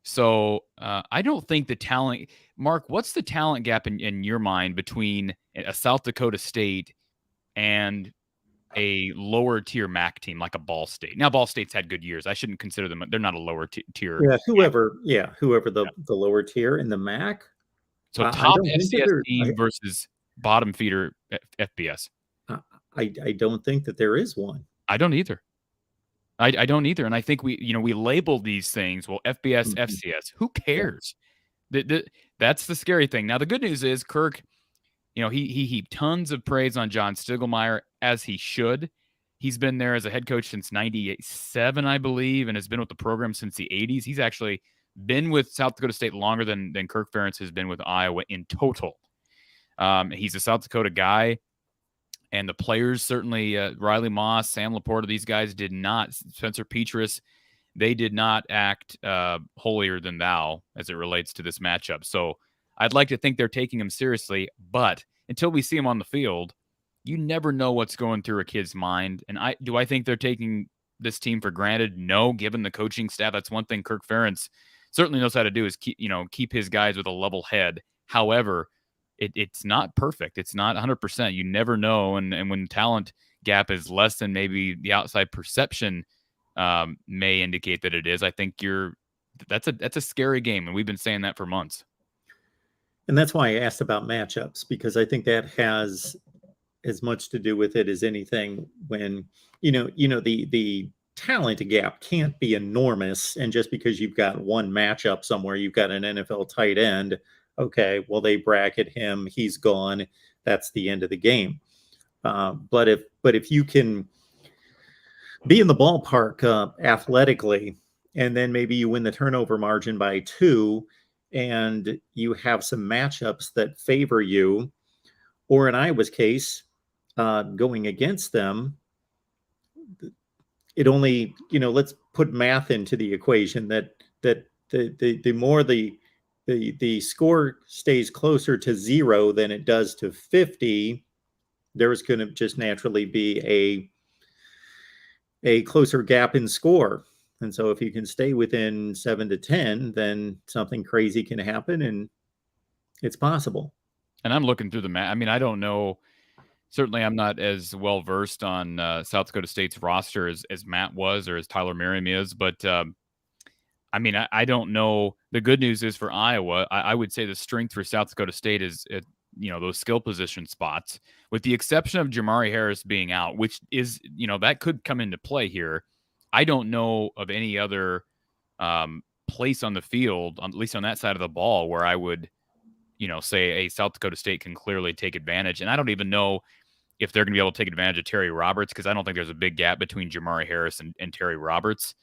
So I don't think the talent, Mark, what's the talent gap in your mind between a South Dakota State and a lower tier MAC team like a Ball State? Now, Ball State's had good years. I shouldn't consider them. They're not a lower tier. Yeah, whoever the lower tier in the MAC. So top FCS team versus bottom feeder FBS. I don't think that there is one. I don't either. I don't either. And I think we label these things. Well, FBS, FCS. Who cares? That's the scary thing. Now, the good news is Kirk, he heaped tons of praise on John Stiegelmeier, as he should. He's been there as a head coach since 97, I believe, and has been with the program since the 80s. He's actually been with South Dakota State longer than Kirk Ferentz has been with Iowa in total. He's a South Dakota guy, and the players certainly, Riley Moss, Sam Laporta, these guys did not, Spencer Petras, they did not act holier than thou as it relates to this matchup. So I'd like to think they're taking him seriously, but until we see him on the field, you never know what's going through a kid's mind. And do I think they're taking this team for granted? No, given the coaching staff. That's one thing Kirk Ferentz certainly knows how to do, is keep his guys with a level head. However, it's not perfect. It's not 100%. You never know. And when talent gap is less than maybe the outside perception may indicate that it is, I think that's a scary game. And we've been saying that for months. And that's why I asked about matchups, because I think that has as much to do with it as anything. When, the talent gap can't be enormous. And just because you've got one matchup somewhere, you've got an NFL tight end. Okay, well, they bracket him. He's gone. That's the end of the game. But if you can be in the ballpark athletically, and then maybe you win the turnover margin by 2, and you have some matchups that favor you, or in Iowa's case, going against them, it only, let's put math into the equation, that the more the score stays closer to 0 than it does to 50, there's going to just naturally be a closer gap in score. And so if you can stay within 7 to 10, then something crazy can happen, and it's possible. And I'm looking through the math. I mean, I don't know. Certainly, I'm not as well versed on South Dakota State's roster as Matt was, or as Tyler Merriam is. But I mean, I don't know. The good news is for Iowa, I would say the strength for South Dakota State is, those skill position spots, with the exception of Jamari Harris being out, which is, that could come into play here. I don't know of any other place on the field, at least on that side of the ball, where I would, say a South Dakota State can clearly take advantage. And I don't even know if they're going to be able to take advantage of Terry Roberts, because I don't think there's a big gap between Jamari Harris and Terry Roberts.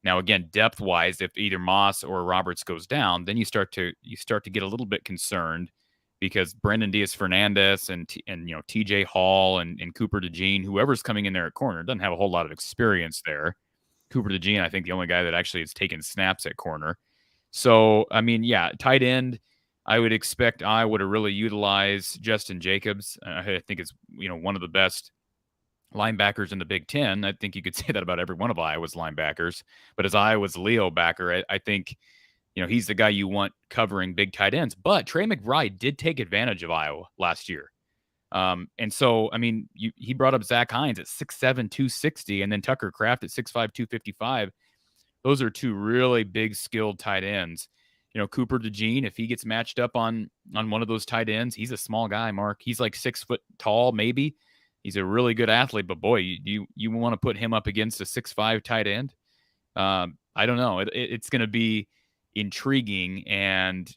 Now, again, depth-wise, if either Moss or Roberts goes down, then you start to get a little bit concerned, because Brendan Diaz-Fernandez and TJ Hall and Cooper DeJean, whoever's coming in there at corner, doesn't have a whole lot of experience there. Cooper DeJean, I think, the only guy that actually has taken snaps at corner. So, I mean, yeah, tight end, I would expect Iowa to really utilize Justin Jacobs. I think it's one of the best linebackers in the Big Ten. I think you could say that about every one of Iowa's linebackers. But as Iowa's Leo backer, I think he's the guy you want covering big tight ends. But Trey McBride did take advantage of Iowa last year. And so, I mean, he brought up Zach Hines at 6'7", 260, and then Tucker Kraft at 6'5", 255. Those are two really big, skilled tight ends. Cooper DeJean, if he gets matched up on one of those tight ends, he's a small guy, Mark. He's like 6 foot tall, maybe. He's a really good athlete, but boy, you want to put him up against a 6'5" tight end? I don't know. It's going to be intriguing. And,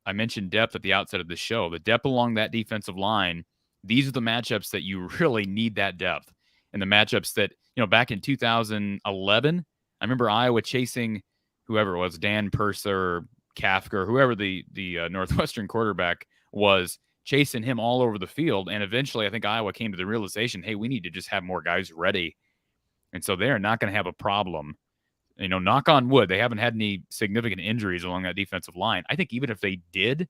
I mentioned depth at the outset of the show. The depth along that defensive line, these are the matchups that you really need that depth. And the matchups that, back in 2011, I remember Iowa chasing whoever it was, Dan Purser, Kafka, whoever the Northwestern quarterback was, chasing him all over the field. And eventually I think Iowa came to the realization, hey, we need to just have more guys ready. And so they're not going to have a problem. Knock on wood, they haven't had any significant injuries along that defensive line. I think even if they did,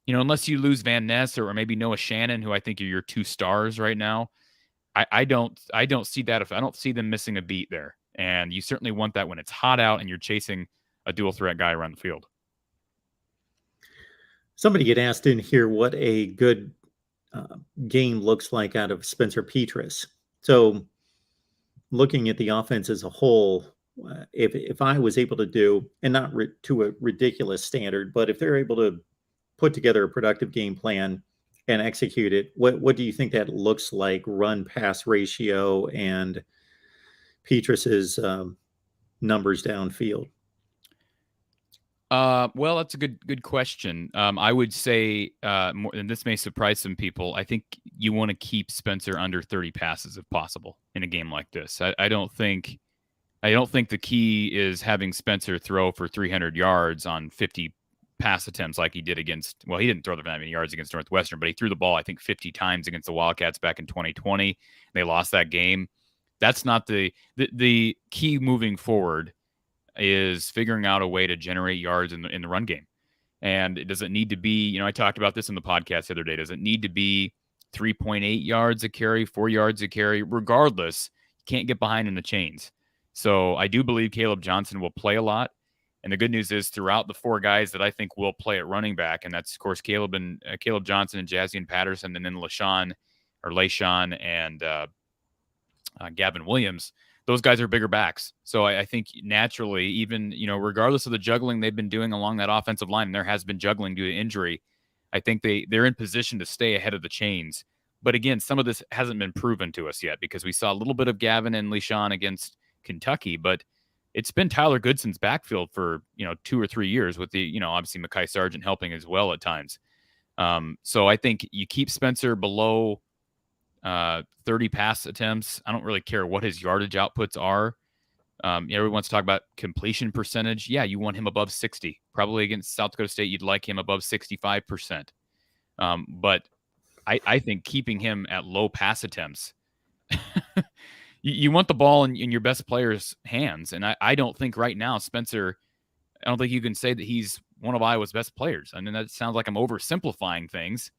unless you lose Van Ness or maybe Noah Shannon, who I think are your 2 stars right now, I don't see that. If I don't see them missing a beat there. And you certainly want that when it's hot out and you're chasing a dual threat guy around the field. Somebody get asked in here what a good game looks like out of Spencer Petras. So looking at the offense as a whole, if I was able to do, and not to a ridiculous standard, but if they're able to put together a productive game plan and execute it, what do you think that looks like, run-pass ratio and Petras's numbers downfield? Well, that's a good question. I would say, and this may surprise some people, I think you want to keep Spencer under 30 passes if possible in a game like this. I don't think I don't think the key is having Spencer throw for 300 yards on 50 pass attempts like he did against, well, he didn't throw that many yards against Northwestern, but he threw the ball, I think, 50 times against the Wildcats back in 2020. They lost that game. That's not the key moving forward is figuring out a way to generate yards in the run game. And does it need to be, I talked about this in the podcast the other day. Does it need to be 3.8 yards a carry, 4 yards a carry? Regardless, you can't get behind in the chains. So I do believe Caleb Johnson will play a lot. And the good news is throughout the 4 guys that I think will play at running back, and that's, of course, Caleb Johnson and Jazian Patterson, and then LaShawn and Gavin Williams. Those guys are bigger backs. So I think naturally, even, regardless of the juggling they've been doing along that offensive line, and there has been juggling due to injury, I think they're in position to stay ahead of the chains. But again, some of this hasn't been proven to us yet because we saw a little bit of Gavin and LaShawn against Kentucky, but it's been Tyler Goodson's backfield for, 2 or 3 years with the, obviously Mekhi Sargent helping as well at times. So I think you keep Spencer below 30 pass attempts. I don't really care what his yardage outputs are. Everyone wants to talk about completion percentage. Yeah, you want him above 60. Probably against South Dakota State, you'd like him above 65%. But I think keeping him at low pass attempts, you want the ball in your best player's hands. And I don't think right now, Spencer, I don't think you can say that he's one of Iowa's best players. I mean, that sounds like I'm oversimplifying things.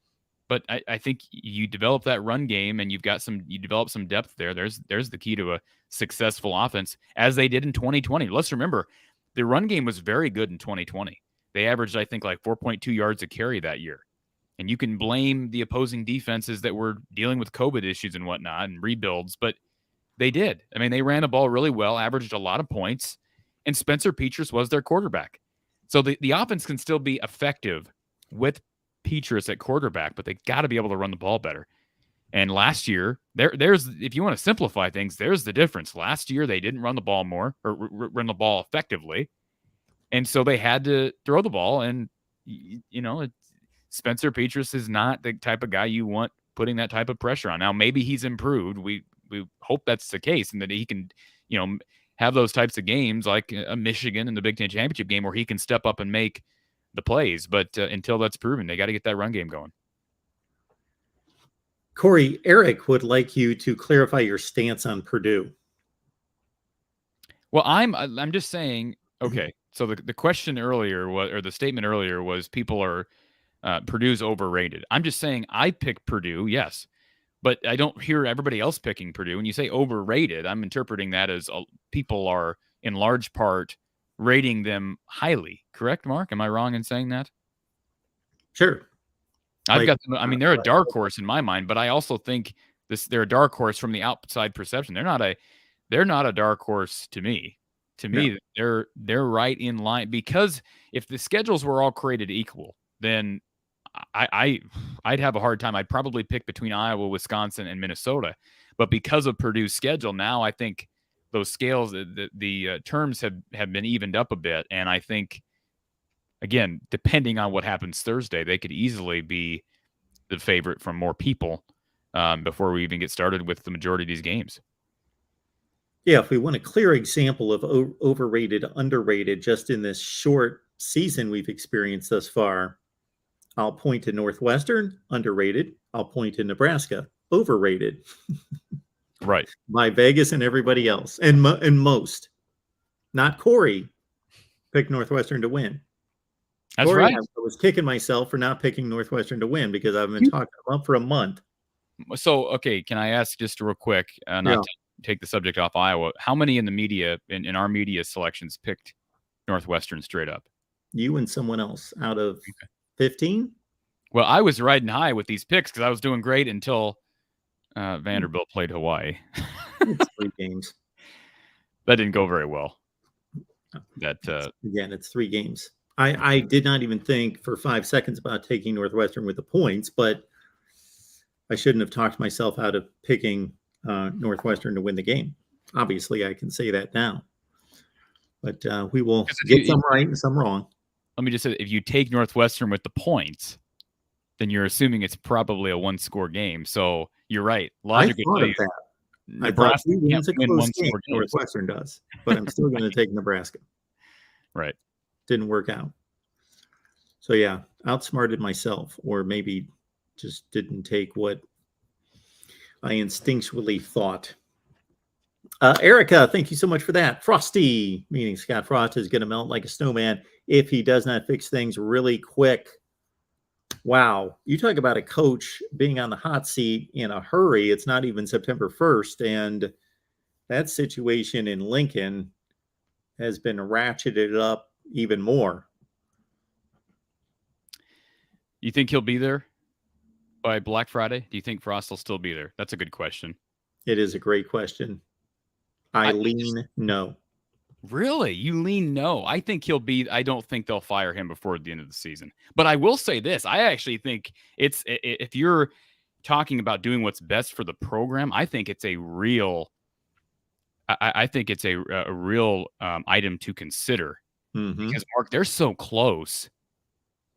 But I think you develop that run game and you develop some depth there. There's the key to a successful offense, as they did in 2020. Let's remember, the run game was very good in 2020. They averaged, I think, like 4.2 yards a carry that year. And you can blame the opposing defenses that were dealing with COVID issues and whatnot and rebuilds, but they did. I mean, they ran the ball really well, averaged a lot of points, and Spencer Petras was their quarterback. So the offense can still be effective with Petras at quarterback, but they got to be able to run the ball better. And last year, there's if you want to simplify things, there's the difference. Last year, they didn't run the ball more or run the ball effectively, and so they had to throw the ball. And Spencer Petras is not the type of guy you want putting that type of pressure on. Now, maybe he's improved. We hope that's the case, and that he can, have those types of games like a Michigan in the Big Ten championship game where he can step up and make the plays. But until that's proven, they got to get that run game going. Corey, Eric would like you to clarify your stance on Purdue. Well, I'm just saying, okay, so the question earlier was, or the statement earlier was, people are Purdue's overrated. I'm just saying I picked Purdue, yes, but I don't hear everybody else picking Purdue. When you say overrated, I'm interpreting that as people are in large part rating them highly. Correct, Mark? Am I wrong in saying that? Sure. They're a dark horse in my mind, but I also think they're a dark horse from the outside perception. They're not a dark horse to me. To me, they're right in line, because if the schedules were all created equal, then I'd have a hard time. I'd probably pick between Iowa, Wisconsin, and Minnesota. But because of Purdue's schedule, now I think those scales, the terms have been evened up a bit. And I think, again, depending on what happens Thursday, they could easily be the favorite from more people before we even get started with the majority of these games. Yeah, if we want a clear example of overrated, underrated, just in this short season we've experienced thus far, I'll point to Northwestern, underrated. I'll point to Nebraska, overrated. Right. By Vegas and everybody else. And most, not Corey, picked Northwestern to win. That's Corey, right. I was kicking myself for not picking Northwestern to win because I've been talking them up for a month. So, okay, can I ask just real quick, to take the subject off Iowa, how many in the media, in our media selections, picked Northwestern straight up? You and someone else out of 15? Well, I was riding high with these picks because I was doing great until Vanderbilt played Hawaii. It's 3 games. That didn't go very well. Again, it's 3 games. I did not even think for 5 seconds about taking Northwestern with the points, but I shouldn't have talked myself out of picking Northwestern to win the game. Obviously, I can say that now. But we will get some right and some wrong. Let me just say, if you take Northwestern with the points, then you're assuming it's probably a 1-score game. So you're right. Logic would tell you I thought Nebraska 2 can't wins a win close one game. sport. Northwestern does, but I'm still going to take Nebraska. Right. Didn't work out. So yeah, outsmarted myself, or maybe just didn't take what I instinctually thought. Erica, thank you so much for that. Frosty, meaning Scott Frost, is going to melt like a snowman if he does not fix things really quick. Wow. You talk about a coach being on the hot seat in a hurry. It's not even September 1st. And that situation in Lincoln has been ratcheted up even more. You think he'll be there by Black Friday? Do you think Frost will still be there? That's a good question. It is a great question. I lean no. Really? You lean no. I think he'll be. I don't think they'll fire him before the end of the season. But I will say this. I actually think it's, if you're talking about doing what's best for the program, I think it's a real, I think it's a real item to consider. Because, Mark, they're so close.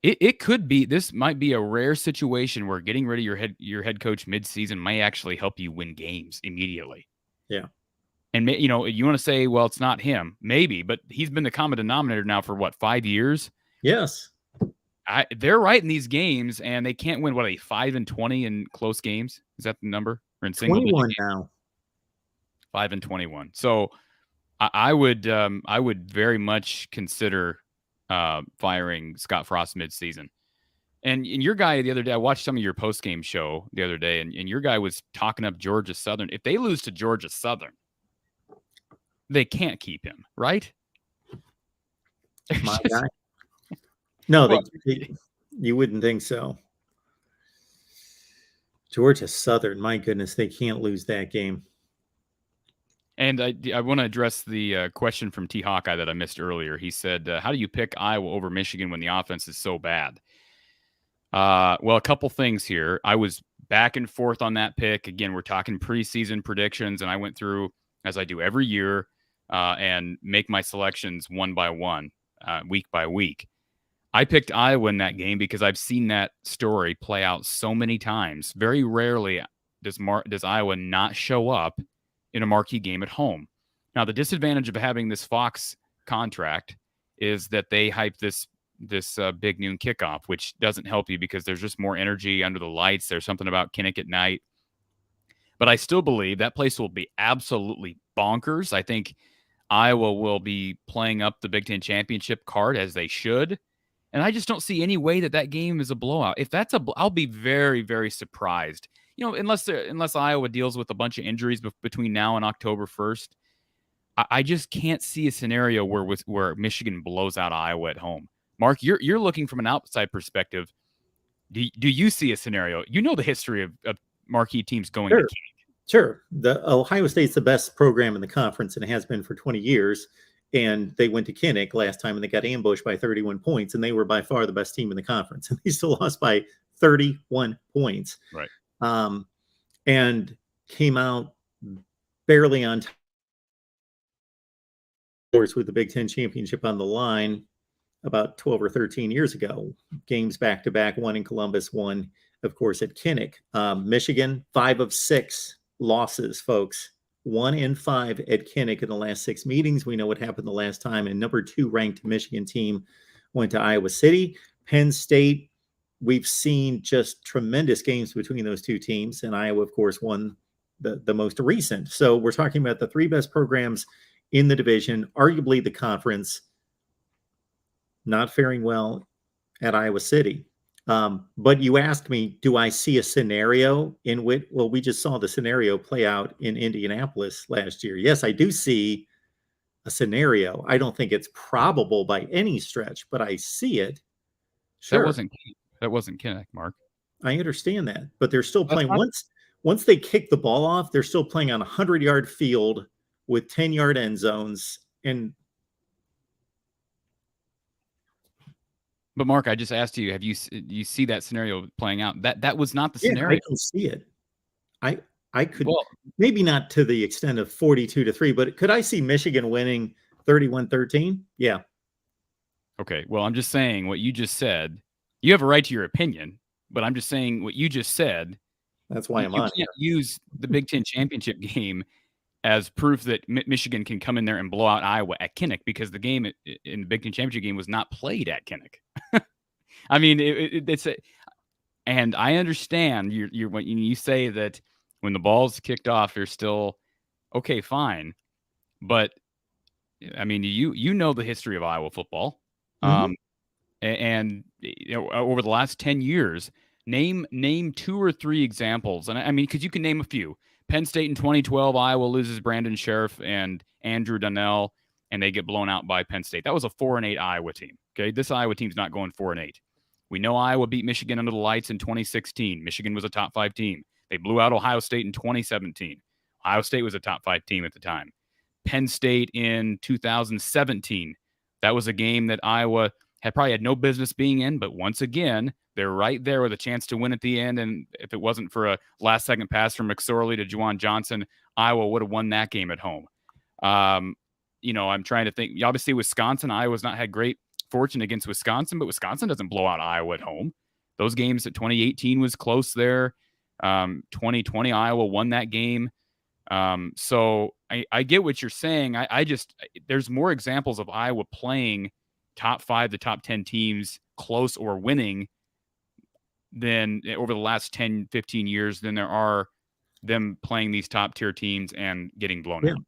It could be, this might be a rare situation where getting rid of your head coach midseason might actually help you win games immediately. Yeah. And, you know, you want to say, well, it's not him. Maybe, but he's been the common denominator now for, what, 5 years? Yes. They're right in these games, and they can't win, what, a 5-20 in close games? Is that the number? Or in single 21 now. 5-21. So I would very much consider firing Scott Frost midseason. And your guy the other day, I watched some of your post-game show the other day, and your guy was talking up Georgia Southern. If they lose to Georgia Southern, they can't keep him, right? My guy. No, you wouldn't think so. Georgia Southern, my goodness, they can't lose that game. And I want to address the question from T. Hawkeye that I missed earlier. He said, how do you pick Iowa over Michigan when the offense is so bad? Well, a couple things here. I was back and forth on that pick. Again, we're talking preseason predictions, and I went through, as I do every year, and make my selections one by one, week by week. I picked Iowa in that game because I've seen that story play out so many times. Very rarely does Iowa not show up in a marquee game at home. Now, the disadvantage of having this Fox contract is that they hype this big noon kickoff, which doesn't help you because there's just more energy under the lights. There's something about Kinnick at night. But I still believe that place will be absolutely bonkers. I think Iowa will be playing up the Big Ten championship card as they should. And I just don't see any way that game is a blowout. If that's I'll be very, very surprised. You know, unless Iowa deals with a bunch of injuries between now and October 1st, I just can't see a scenario where Michigan blows out Iowa at home. Mark, you're looking from an outside perspective. Do you see a scenario? You know the history of marquee teams going to Kinnick. Sure. The Ohio State's the best program in the conference, and it has been for 20 years. And they went to Kinnick last time, and they got ambushed by 31 points, and they were by far the best team in the conference. And they still lost by 31 points. Right. And came out barely on time, of course, with the Big Ten championship on the line about 12 or 13 years ago. Games back-to-back, one in Columbus, one, of course, at Kinnick. Michigan, 5 of 6 losses, folks. 1 in 5 at Kinnick in the last 6 meetings. We know what happened the last time. And number 2 ranked Michigan team went to Iowa City. Penn State, we've seen just tremendous games between those two teams. And Iowa, of course, won the most recent. So we're talking about the 3 best programs in the division, arguably the conference, not faring well at Iowa City. But you asked me, do I see a scenario in which, well, we just saw the scenario play out in Indianapolis last year. Yes, I do see a scenario. I don't think it's probable by any stretch, but I see it. Sure. That wasn't Kinnick, Mark. I understand that, but they're still playing. Once they kick the ball off, they're still playing on a 100-yard field with 10-yard end zones. But Mark, I just asked you, you see that scenario playing out? That was not the scenario. I can see it. I could, maybe not to the extent of 42-3, but could I see Michigan winning 31-13? Yeah. Okay. Well, I'm just saying what you just said. You have a right to your opinion, but I'm just saying what you just said That's why I'm You on can't use the Big Ten championship game as proof that Michigan can come in there and blow out Iowa at Kinnick, because the game in the Big Ten championship game was not played at Kinnick. I mean, it's and I understand you're when you say that when the ball's kicked off, you're still okay, fine. But I mean, you know the history of Iowa football, and over the last 10 years, name 2 or 3 examples, and I mean, because you can name a few. Penn State in 2012, Iowa loses Brandon Sheriff and Andrew Donnell, and they get blown out by Penn State. That was a 4-8 Iowa team. Okay, this Iowa team's not going 4-8. We know Iowa beat Michigan under the lights in 2016. Michigan was a top 5 team. They blew out Ohio State in 2017. Ohio State was a top 5 team at the time. Penn State in 2017. That was a game that Iowa probably had no business being in, but once again, they're right there with a chance to win at the end. And if it wasn't for a last-second pass from McSorley to Juwan Johnson, Iowa would have won that game at home. I'm trying to think. Obviously, Wisconsin, Iowa's not had great fortune against Wisconsin, but Wisconsin doesn't blow out Iowa at home. Those games at 2018 was close there. 2020, Iowa won that game. So I get what you're saying. I just, there's more examples of Iowa playing top 5 to top 10 teams close or winning than over the last 10, 15 years than there are them playing these top tier teams and getting blown out.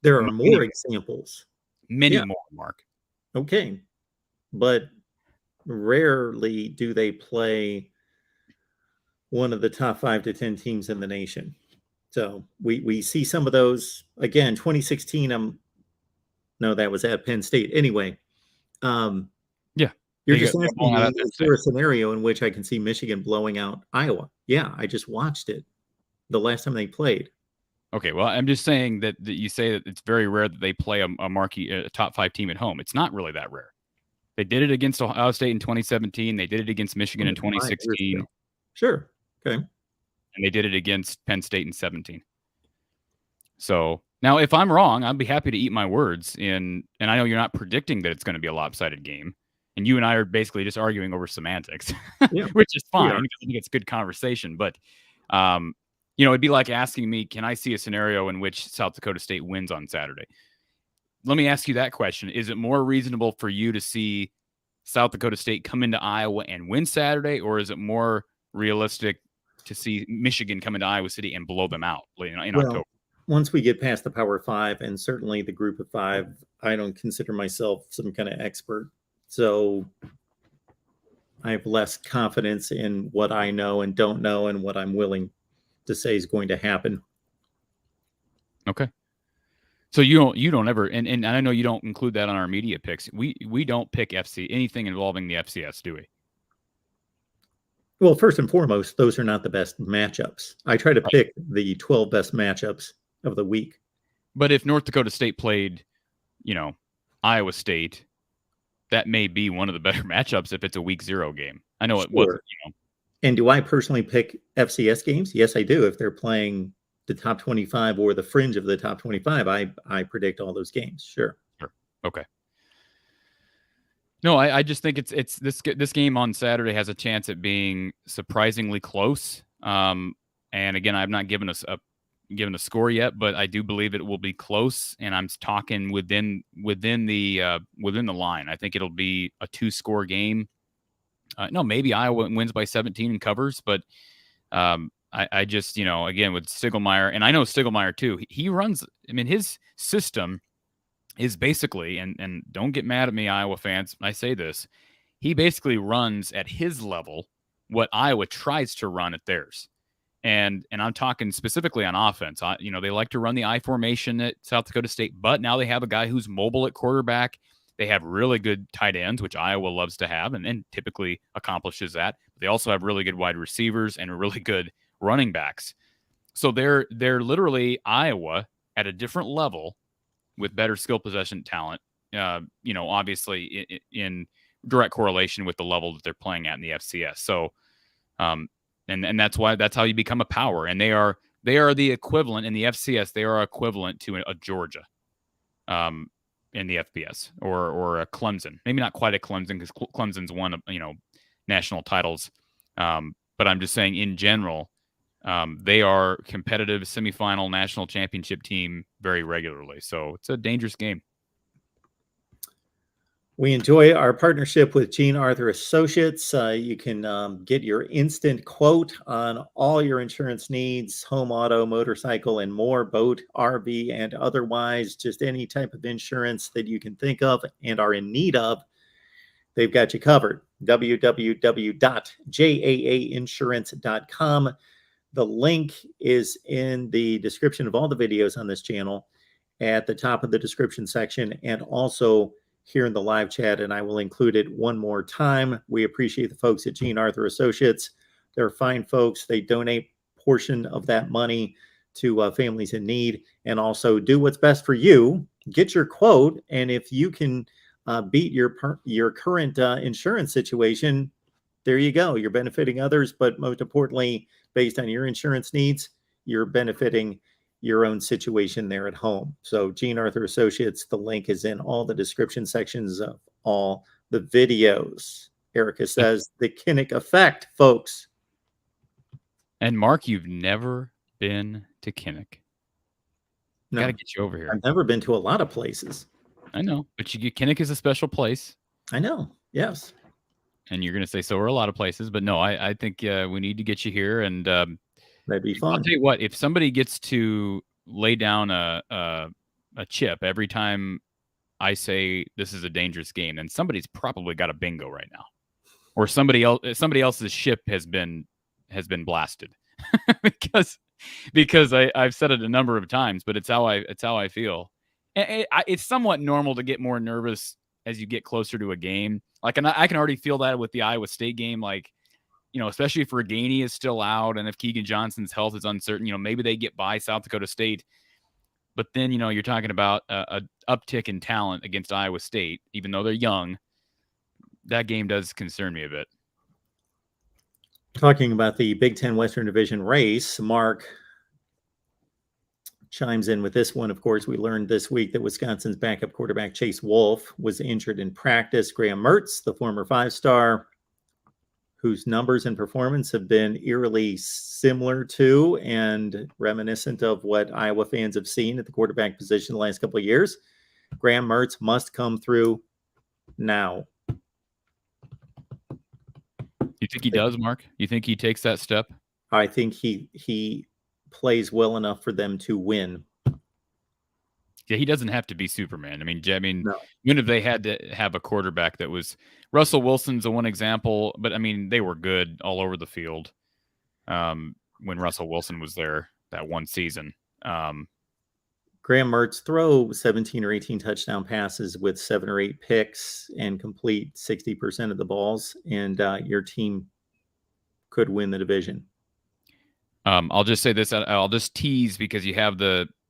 There are more examples. Many more, Mark. Okay. But rarely do they play one of the top 5 to 10 teams in the nation. So we see some of those. Again, 2016, no, that was at Penn State. Anyway, you're just asking me, is there a scenario in which I can see Michigan blowing out Iowa? Yeah, I just watched it the last time they played. Okay, well, I'm just saying that you say that it's very rare that they play a marquee, a top 5 team at home. It's not really that rare. They did it against Ohio State in 2017. They did it against Michigan in 2016. Sure. Okay. And they did it against Penn State in 17. So now, if I'm wrong, I'd be happy to eat my words. And I know you're not predicting that it's going to be a lopsided game. And you and I are basically just arguing over semantics, which is fine. Because I think it's good conversation. But, it'd be like asking me, can I see a scenario in which South Dakota State wins on Saturday? Let me ask you that question. Is it more reasonable for you to see South Dakota State come into Iowa and win Saturday, or is it more realistic to see Michigan come into Iowa City and blow them out in October? Once we get past the Power 5 and certainly the Group of 5, I don't consider myself some kind of expert. So I have less confidence in what I know and don't know and what I'm willing to say is going to happen. Okay. So you don't ever, and I know you don't include that on our media picks. We don't pick anything involving the FCS, do we? Well, first and foremost, those are not the best matchups. I try to pick the 12 best matchups of the week. But if North Dakota State played, Iowa State, that may be one of the better matchups if it's a week 0 game. I know it wasn't, And do I personally pick FCS games? Yes, I do. If they're playing the top 25 or the fringe of the top 25, I predict all those games. Sure. Okay. No, I just think it's this game on Saturday has a chance at being surprisingly close. And again, I've not given us given a score yet, but I do believe it will be close. And I'm talking within the line. I think it'll be a 2-score game. No, maybe Iowa wins by 17 and covers, but I just, again, with Stiegelmeier, and I know Stiegelmeier too, he runs, his system is basically, and don't get mad at me, Iowa fans, I say this, he basically runs at his level what Iowa tries to run at theirs. And I'm talking specifically on offense. They like to run the I formation at South Dakota State, but now they have a guy who's mobile at quarterback. They have really good tight ends, which Iowa loves to have, and typically accomplishes that. They also have really good wide receivers and really good running backs. So they're literally Iowa at a different level with better skill possession talent, obviously in direct correlation with the level that they're playing at in the FCS. So, and that's how you become a power. And they are the equivalent in the FCS. They are equivalent to a Georgia, in the FBS or a Clemson. Maybe not quite a Clemson because Clemson's won, national titles. But I'm just saying in general, They are competitive semifinal national championship team very regularly. So it's a dangerous game. We enjoy our partnership with Gene Arthur Associates. You can get your instant quote on all your insurance needs, home, auto, motorcycle, and more, boat, RV, and otherwise, just any type of insurance that you can think of and are in need of. They've got you covered. www.jaainsurance.com. The link is in the description of all the videos on this channel at the top of the description section, and also here in the live chat, and I will include it one more time. We appreciate the folks at Gene Arthur Associates. They're fine folks. They donate a portion of that money to families in need, and also do what's best for you. Get your quote, and if you can beat your current insurance situation, there you go. You're benefiting others, but most importantly, based on your insurance needs, you're benefiting your own situation there at home. So Gene Arthur Associates, the link is in all the description sections of all the videos. Erica says the Kinnick effect, folks. And Mark, you've never been to Kinnick. No, Got to get you over here. I've never been to a lot of places. I know, but Kinnick is a special place. I know. Yes. And you're going to say so are a lot of places, but no, I think we need to get you here, and that'd be fun. I'll tell you what, if somebody gets to lay down a chip every time I say this is a dangerous game, then somebody's probably got a bingo right now, or somebody else's ship has been blasted because I've said it a number of times, but it's how I feel. And it's somewhat normal to get more nervous as you get closer to a game. Like, and I can already feel that with the Iowa State game. Like, especially if Reganey is still out and if Keegan Johnson's health is uncertain, maybe they get by South Dakota State. But then, you're talking about a uptick in talent against Iowa State, even though they're young. That game does concern me a bit. Talking about the Big Ten Western Division race, Mark chimes in with this one. Of course, we learned this week that Wisconsin's backup quarterback Chase Wolf was injured in practice. Graham Mertz, the former five-star, whose numbers and performance have been eerily similar to and reminiscent of what Iowa fans have seen at the quarterback position the last couple of years. Graham Mertz must come through now. You think he does, Mark? You think he takes that step? I think he plays well enough for them to win. Yeah, he doesn't have to be Superman. I mean, no. When have they had to have a quarterback that was Russell Wilson's the one example, but I mean, they were good all over the field when Russell Wilson was there that one season. Graham Mertz throw 17 or 18 touchdown passes with 7 or 8 picks and complete 60% of the balls, and your team could win the division. I'll just say this. I'll just tease because you have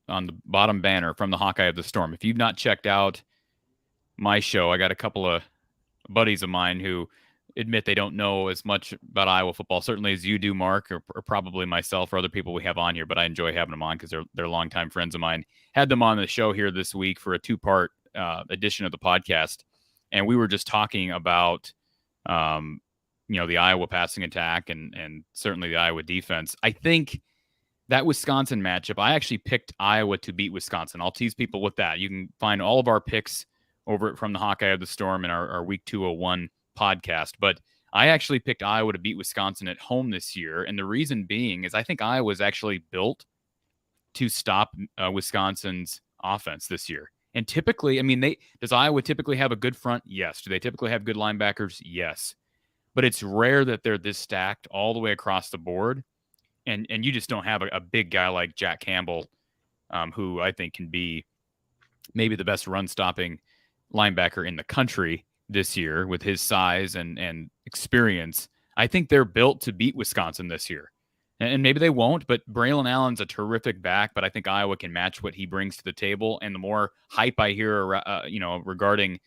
on the bottom banner from the Hawkeye of the Storm. If you've not checked out my show, I got a couple of buddies of mine who admit they don't know as much about Iowa football, certainly as you do, Mark, or probably myself or other people we have on here, but I enjoy having them on because they're longtime friends of mine. Had them on the show here this week for a 2-part edition of the podcast, and we were just talking about the Iowa passing attack and certainly the Iowa defense. I think that Wisconsin matchup, I actually picked Iowa to beat Wisconsin. I'll tease people with that. You can find all of our picks over from the Hawkeye of the Storm in our Week 201 podcast. But I actually picked Iowa to beat Wisconsin at home this year. And the reason being is I think Iowa is actually built to stop Wisconsin's offense this year. And typically, does Iowa typically have a good front? Yes. Do they typically have good linebackers? Yes. But it's rare that they're this stacked all the way across the board. And you just don't have a big guy like Jack Campbell, who I think can be maybe the best run-stopping linebacker in the country this year with his size and experience. I think they're built to beat Wisconsin this year. And maybe they won't, but Braylon Allen's a terrific back, but I think Iowa can match what he brings to the table. And the more hype I hear, regarding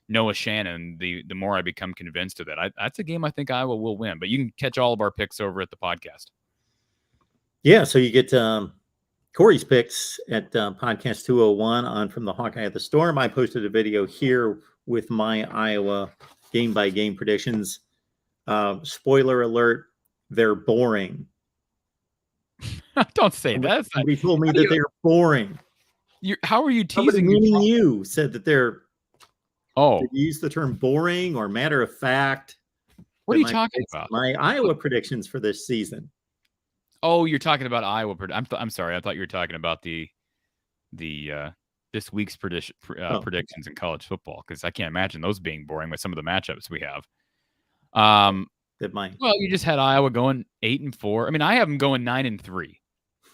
Noah Shannon, the more I become convinced of that. That's a game I think Iowa will win, but you can catch all of our picks over at the podcast. Yeah, so you get Corey's picks at Podcast 201 on From the Hawkeye of the Storm. I posted a video here with my Iowa game-by-game predictions. Spoiler alert, they're boring. Don't say that. That's not, Somebody told me how do that you- they're boring. how are you Somebody teasing me? meaning you said that they're. Oh, Did you use the term boring or matter of fact? what that are you my talking predictions- about? My Iowa predictions for this season. Oh, you're talking about Iowa. I'm sorry. I thought you were talking about the this week's predictions in college football, because I can't imagine those being boring with some of the matchups we have. That might. Well, you just had Iowa going 8-4. I mean, I have them going 9-3.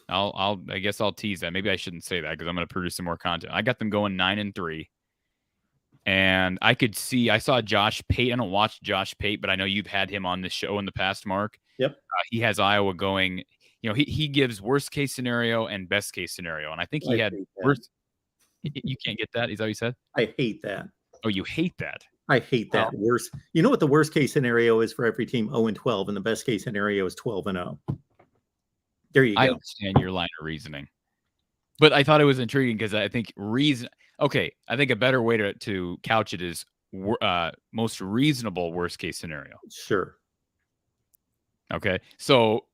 I guess I'll tease that. Maybe I shouldn't say that because I'm going to produce some more content. I got them going 9-3. And I saw Josh Pate. I don't watch Josh Pate, but I know you've had him on this show in the past, Mark. Yep. He has Iowa going, he gives worst case scenario and best case scenario. And I think he had worst. You can't get that? Is that what you said? I hate that. Oh, you hate that? I hate that. Worst. You know what the worst case scenario is for every team? 0-12, and the best case scenario is 12-0. There you go. I understand your line of reasoning, but I thought it was intriguing because I think Okay, I think a better way to couch it is most reasonable worst case scenario. Sure. Okay, so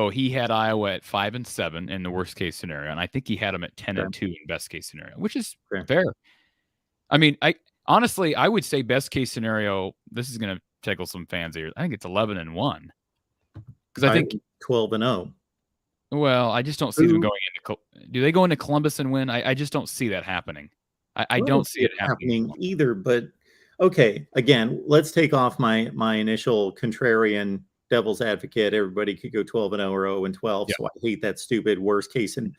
he had Iowa at 5-7 in the worst case scenario, and I think he had them at 10-2 in best case scenario, which is fair. I mean, honestly, I would say best case scenario. This is going to tickle some fans here. I think it's 11-1 because I think 12-0. Well, I just don't see them going into. Do they go into Columbus and win? I just don't see that happening. I don't see it happening either. But okay, again, let's take off my initial contrarian devil's advocate. Everybody could go 12-0 or 0-12. Yeah. So I hate that stupid worst case. And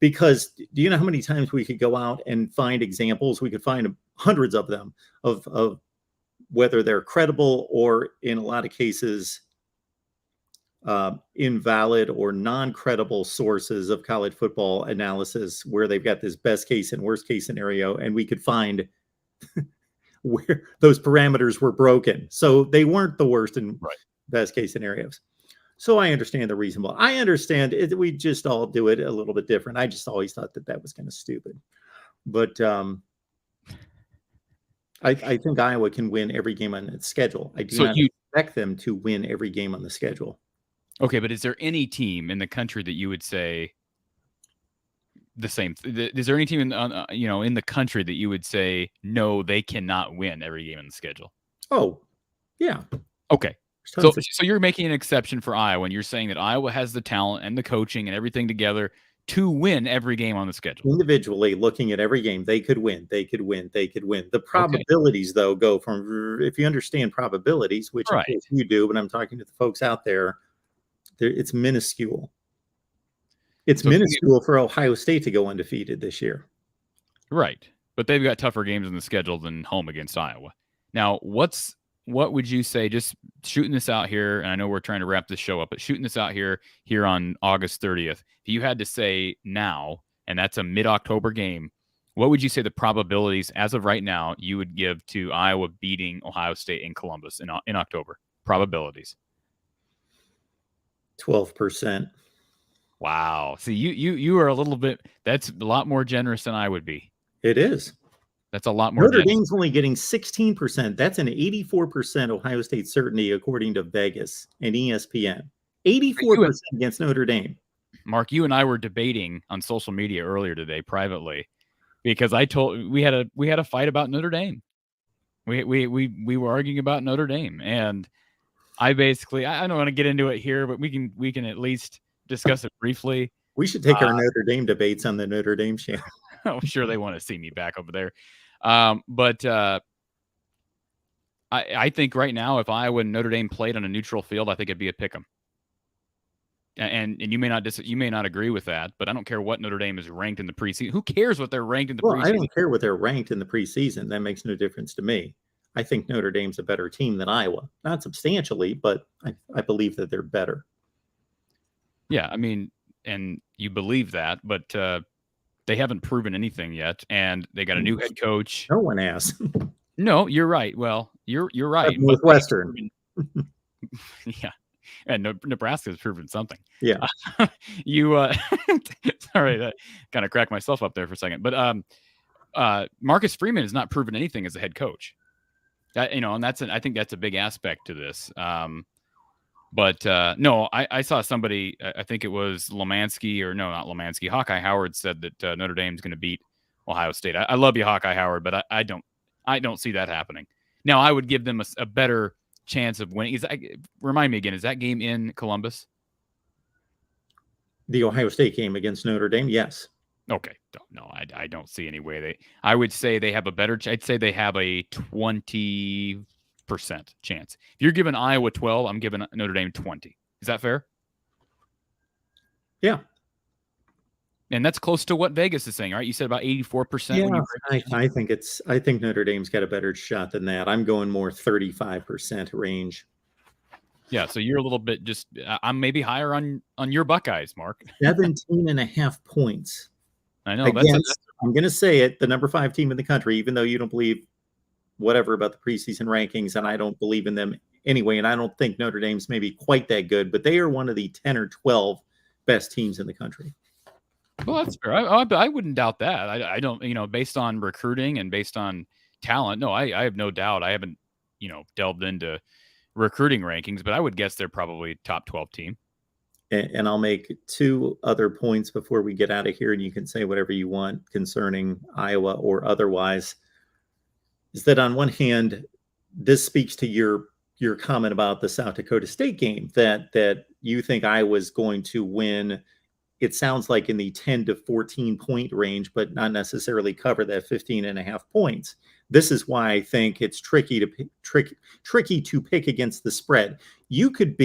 because do you know how many times we could go out and find examples? We could find hundreds of them of whether they're credible or in a lot of cases invalid or non-credible sources of college football analysis where they've got this best case and worst case scenario, and we could find where those parameters were broken. So they weren't the worst and best case scenarios. So I understand the reasonable. I understand it. We just all do it a little bit different. I just always thought that was kind of stupid. But I think Iowa can win every game on its schedule. I do not expect them to win every game on the schedule. Okay, but is there any team in the country that you would say the same? Is there any team in the country that you would say no, they cannot win every game on the schedule? Oh, yeah. Okay, so you're making an exception for Iowa, and you're saying that Iowa has the talent and the coaching and everything together to win every game on the schedule. Individually, looking at every game, they could win. They could win. They could win. The probabilities, though, go from, if you understand probabilities, which of course you do, but I'm talking to the folks out there. It's minuscule. It's minuscule for Ohio State to go undefeated this year. Right. But they've got tougher games in the schedule than home against Iowa. Now, what would you say, just shooting this out here, and I know we're trying to wrap this show up, but shooting this out here on August 30th, if you had to say now, and that's a mid-October game, what would you say the probabilities as of right now you would give to Iowa beating Ohio State in Columbus in October? Probabilities. 12%. Wow. See, you are a little bit, that's a lot more generous than I would be. It is. That's a lot more. Notre Dame's only getting 16%. That's an 84% Ohio State certainty, according to Vegas and ESPN. 84% against Notre Dame. Mark, you and I were debating on social media earlier today privately because we had a fight about Notre Dame. We were arguing about Notre Dame, and I don't want to get into it here, but we can at least discuss it briefly. We should take our Notre Dame debates on the Notre Dame channel. I'm sure they want to see me back over there. But I think right now, if Iowa and Notre Dame played on a neutral field, I think it'd be a pick 'em. And you may not agree with that, but I don't care what Notre Dame is ranked in the preseason. Who cares what they're ranked in the preseason? I don't care what they're ranked in the preseason. That makes no difference to me. I think Notre Dame's a better team than Iowa. Not substantially, but I believe that they're better. Yeah, I mean, and you believe that, but they haven't proven anything yet, and they got a new head coach. No one has. No, you're right. Well, you're right. Northwestern. Yeah. And Nebraska's proven something. Yeah. Sorry, that kind of cracked myself up there for a second. But Marcus Freeman has not proven anything as a head coach. And I think that's a big aspect to this. But no, I saw somebody, I think it was Lemansky, or no, not Lemansky. Hawkeye Howard said that Notre Dame's going to beat Ohio State. I love you, Hawkeye Howard, but I don't see that happening. Now, I would give them a better chance of winning. Remind me again, is that game in Columbus? The Ohio State game against Notre Dame, yes. Okay, no, I don't see any way I would say they have a better. I'd say they have a 20% chance. If you're giving Iowa 12, I'm giving Notre Dame 20. Is that fair? Yeah. And that's close to what Vegas is saying, right? You said about 84%. Yeah, I think Notre Dame's got a better shot than that. I'm going more 35% range. Yeah, so you're a little bit just. I'm maybe higher on your Buckeyes, Mark. 17.5 points. I know. I'm going to say it, the number 5 team in the country, even though you don't believe whatever about the preseason rankings, and I don't believe in them anyway, and I don't think Notre Dame's maybe quite that good, but they are one of the 10 or 12 best teams in the country. Well, that's fair. I wouldn't doubt that. I don't, based on recruiting and based on talent, no, I have no doubt. I haven't, delved into recruiting rankings, but I would guess they're probably top 12 team. And I'll make 2 other points before we get out of here, and you can say whatever you want concerning Iowa or otherwise. Is that on one hand, this speaks to your comment about the South Dakota State game, that you think Iowa's going to win. It sounds like in the 10 to 14 point range, but not necessarily cover that 15.5 points. This is why I think it's tricky to pick against the spread. You could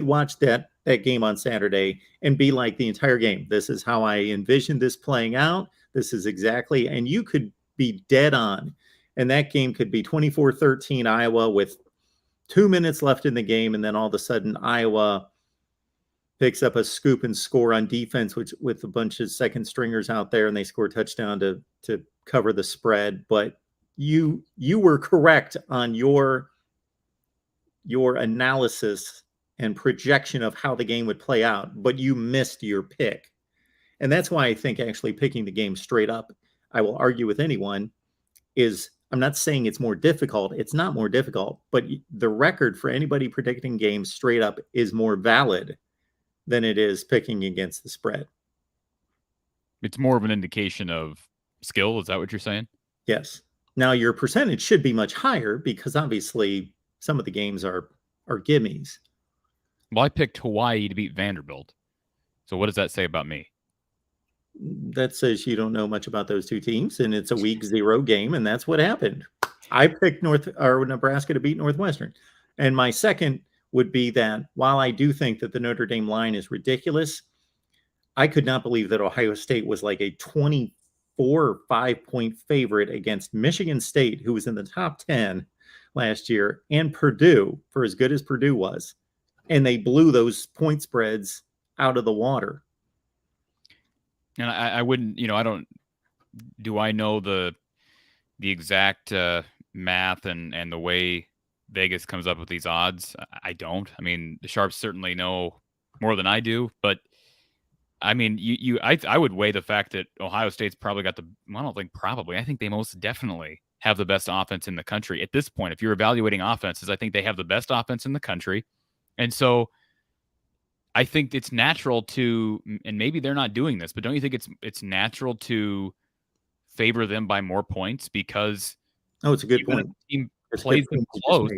watch that game on Saturday and be like the entire game, this is how I envisioned this playing out. This is exactly, and you could be dead on. And that game could be 24-13 Iowa with 2 minutes left in the game. And then all of a sudden Iowa picks up a scoop and score on defense, which with a bunch of second stringers out there, and they score a touchdown to cover the spread. But you were correct on your analysis and projection of how the game would play out, but you missed your pick. And that's why I think actually picking the game straight up, I will argue with anyone, is, I'm not saying it's more difficult. It's not more difficult, but the record for anybody predicting games straight up is more valid than it is picking against the spread. It's more of an indication of skill. Is that what you're saying? Yes. Now your percentage should be much higher because obviously some of the games are gimmies. Well, I picked Hawaii to beat Vanderbilt. So what does that say about me? That says you don't know much about those 2 teams, and it's a week 0 game, and that's what happened. I picked Nebraska to beat Northwestern. And my second would be that while I do think that the Notre Dame line is ridiculous, I could not believe that Ohio State was like a 24 or 5-point favorite against Michigan State, who was in the top 10 last year, and Purdue, for as good as Purdue was. And they blew those point spreads out of the water. And I wouldn't, do I know the exact math and the way Vegas comes up with these odds? I don't. I mean, the Sharps certainly know more than I do, but I mean, I would weigh the fact that Ohio State's probably got I think they most definitely have the best offense in the country at this point. If you're evaluating offenses, I think they have the best offense in the country. And so I think it's natural to, and maybe they're not doing this, but don't you think it's natural to favor them by more points? Because it's a good point. Team plays them close.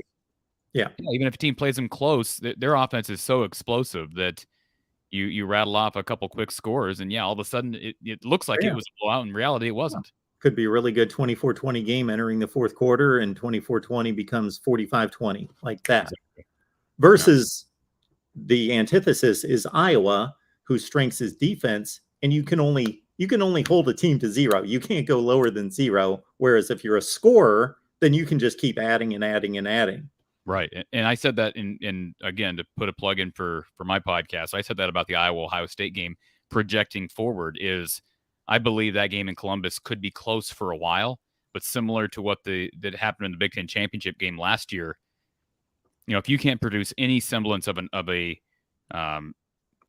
Yeah, even if a team plays them close, their offense is so explosive that you rattle off a couple quick scores, and all of a sudden it looks like it was a blowout. In reality, it wasn't. Could be a really good 24-20 game entering the fourth quarter, and 24-20 becomes 45-20, like that. Exactly. Versus the antithesis is Iowa, whose strength is defense, and you can only hold a team to 0. You can't go lower than 0. Whereas if you're a scorer, then you can just keep adding and adding and adding. Right. And I said that in again, to put a plug in for my podcast, I said that about the Iowa-Ohio State game. Projecting forward is, I believe that game in Columbus could be close for a while, but similar to what that happened in the Big Ten championship game last year. If you can't produce any semblance of a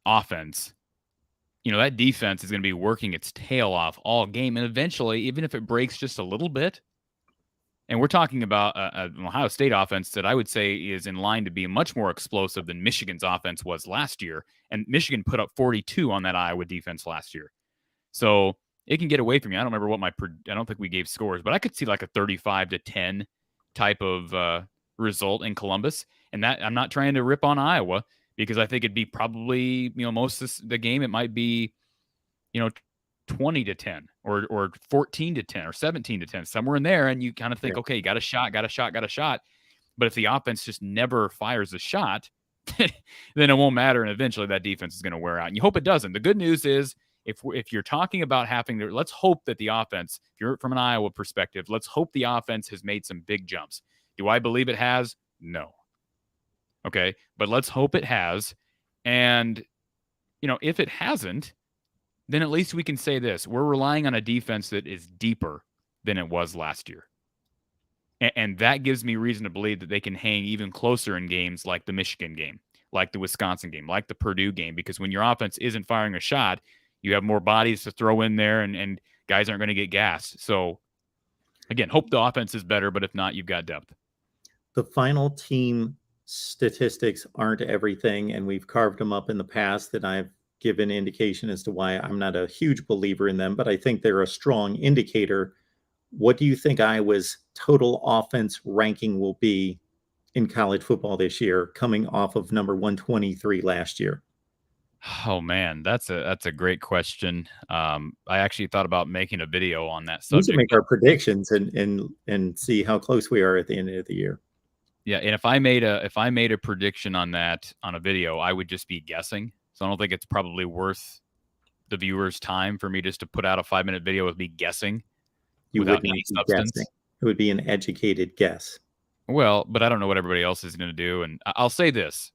offense, that defense is going to be working its tail off all game. And eventually, even if it breaks just a little bit, And we're talking about an Ohio State offense that I would say is in line to be much more explosive than Michigan's offense was last year. And Michigan put up 42 on that Iowa defense last year. So it can get away from you. I don't remember I don't think we gave scores, but I could see like a 35-10 type of result in Columbus. And that I'm not trying to rip on Iowa because I think it'd be probably, most of the game, it might be, 20-10 or 14-10 or 17-10, somewhere in there. And you kind of think, okay, you got a shot. But if the offense just never fires a shot, then it won't matter. And eventually that defense is going to wear out. And you hope it doesn't. The good news is if you're talking about let's hope that the offense, if you're from an Iowa perspective, let's hope the offense has made some big jumps. Do I believe it has? No. Okay. But let's hope it has. And, if it hasn't, then at least we can say this. We're relying on a defense that is deeper than it was last year. And that gives me reason to believe that they can hang even closer in games like the Michigan game, like the Wisconsin game, like the Purdue game, because when your offense isn't firing a shot, you have more bodies to throw in there and guys aren't going to get gassed. So, again, hope the offense is better, but if not, you've got depth. The final team statistics aren't everything, and we've carved them up in the past that I've given indication as to why I'm not a huge believer in them, but I think they're a strong indicator. What do you think Iowa's total offense ranking will be in college football this year, coming off of number 123 last year? Oh man, that's a great question. I actually thought about making a video on that subject. We should make our predictions and see how close we are at the end of the year. Yeah, and if I made a prediction on that on a video, I would just be guessing. So I don't think it's probably worth the viewers' time for me just to put out a 5-minute video with me guessing without any substance. Guessing. It would be an educated guess. Well, but I don't know what everybody else is going to do. And I'll say this.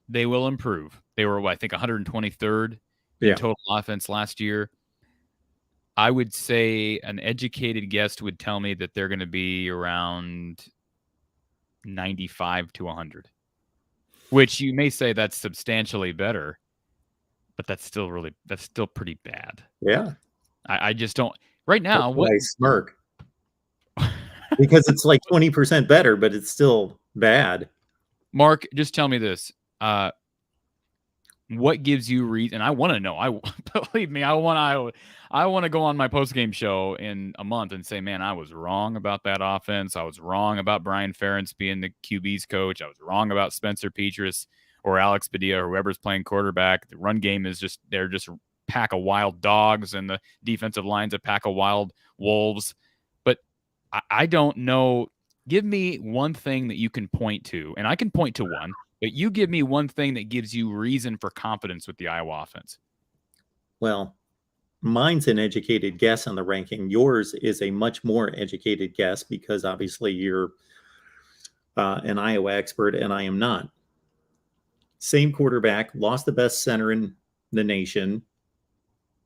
They will improve. They were, I think, 123rd in total offense last year. I would say an educated guess would tell me that they're going to be around 95 to 100, which you may say that's substantially better, but that's still pretty bad. Yeah. I just don't right now. What I smirk because it's like 20% better, but it's still bad. Mark, just tell me this. What gives you reason? I want to know. Believe me, I want to go on my post-game show in a month and say, man, I was wrong about that offense. I was wrong about Brian Ferentz being the QB's coach. I was wrong about Spencer Petras or Alex Padilla or whoever's playing quarterback. The run game is they're just a pack of wild dogs, and the defensive line's a pack of wild wolves. But I don't know. Give me one thing that you can point to, and I can point to one. But you give me one thing that gives you reason for confidence with the Iowa offense. Well, mine's an educated guess on the ranking. Yours is a much more educated guess because obviously you're an Iowa expert and I am not. Same quarterback, lost the best center in the nation.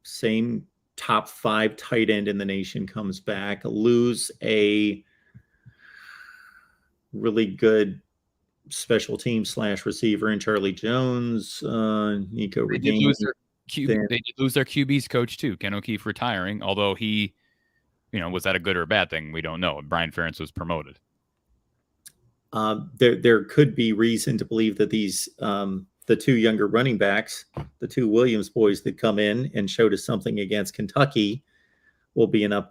Same top 5 tight end in the nation comes back. Lose a really good special team / receiver in Charlie Jones, Nico They did lose their QB's coach too, Ken O'Keefe retiring, although he, was that a good or a bad thing? We don't know. Brian Ferentz was promoted. There could be reason to believe that these the 2 younger running backs, the 2 Williams boys that come in and showed us something against Kentucky, will be an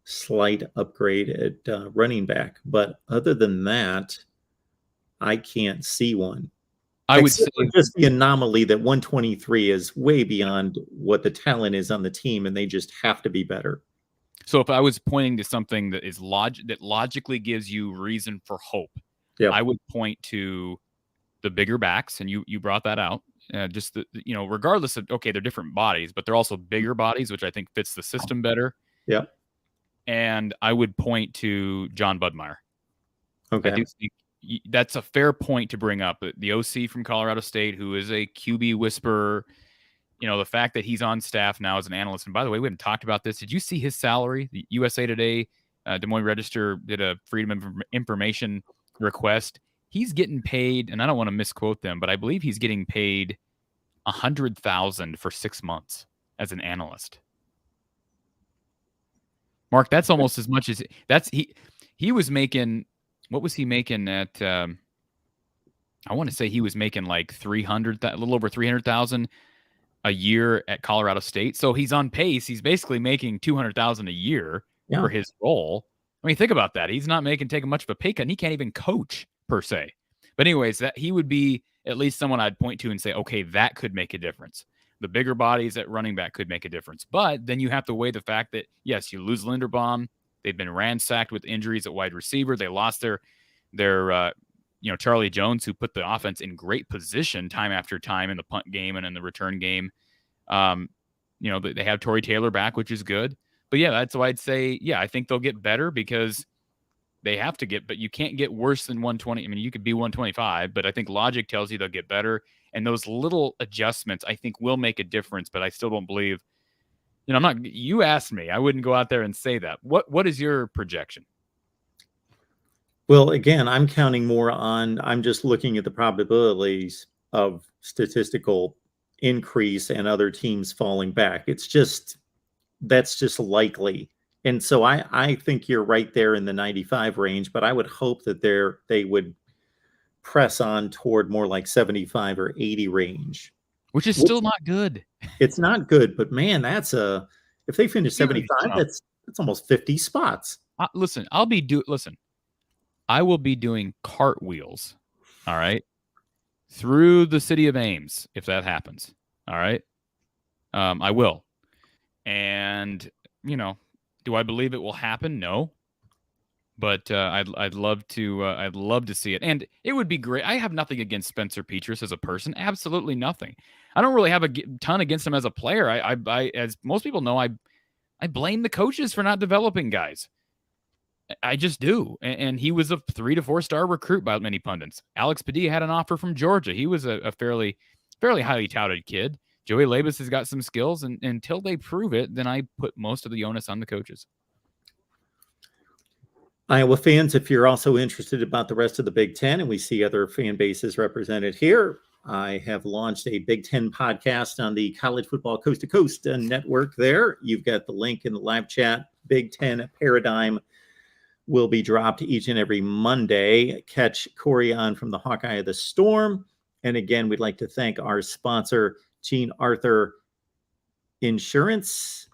slight upgrade at running back. But other than that, I can't see one. I would say just the anomaly that 123 is way beyond what the talent is on the team, and they just have to be better. So if I was pointing to something that is that logically gives you reason for hope, I would point to the bigger backs, and you brought that out. Just regardless of they're different bodies, but they're also bigger bodies, which I think fits the system better. Yeah. And I would point to John Budmeyer. Okay. I do think that's a fair point to bring up. The OC from Colorado State, who is a QB whisperer, the fact that he's on staff now as an analyst. And by the way, we haven't talked about this. Did you see his salary? The USA Today, Des Moines Register did a Freedom of Information request. He's getting paid, and I don't want to misquote them, but I believe he's getting paid $100,000 for 6 months as an analyst. Mark, that's almost as much as he was making, what was he making at, I want to say he was making like a little over 300,000 a year at Colorado State. So he's on pace. He's basically making 200,000 a year for his role. I mean, think about that. He's not taking much of a pay cut, and he can't even coach per se. But anyways, that he would be at least someone I'd point to and say, okay, that could make a difference. The bigger bodies at running back could make a difference. But then you have to weigh the fact that, yes, you lose Linderbaum. They've been ransacked with injuries at wide receiver. They lost their Charlie Jones, who put the offense in great position time after time in the punt game and in the return game. They have Torrey Taylor back, which is good. But yeah, that's why I'd say, I think they'll get better because they have to but you can't get worse than 120. I mean, you could be 125, but I think logic tells you they'll get better. And those little adjustments, I think, will make a difference, but I still don't believe, you asked me, I wouldn't go out there and say that. What is your projection? Well, again, I'm counting more on, I'm just looking at the probabilities of statistical increase and other teams falling back. That's just likely. And so I think you're right there in the 95 range, but I would hope that they would press on toward more like 75 or 80 range. Which is still not good. It's not good, but man, if they finish 75, that's almost 50 spots. Listen, I will be doing cartwheels, all right, through the city of Ames if that happens, all right? I will. And, do I believe it will happen? No. But I'd love to see it. And it would be great. I have nothing against Spencer Petras as a person. Absolutely nothing. I don't really have a ton against him as a player. I as most people know, I blame the coaches for not developing guys. I just do. And he was a 3 to 4 star recruit by many pundits. Alex Padilla had an offer from Georgia. He was a fairly highly touted kid. Joey Labus has got some skills, and until they prove it, then I put most of the onus on the coaches. Iowa fans, if you're also interested about the rest of the Big Ten, and we see other fan bases represented here, I have launched a Big Ten podcast on the College Football Coast to Coast network there. You've got the link in the live chat. Big Ten Paradigm will be dropped each and every Monday. Catch Corey on from the Hawkeye of the Storm. And again, we'd like to thank our sponsor, Gene Arthur Insurance,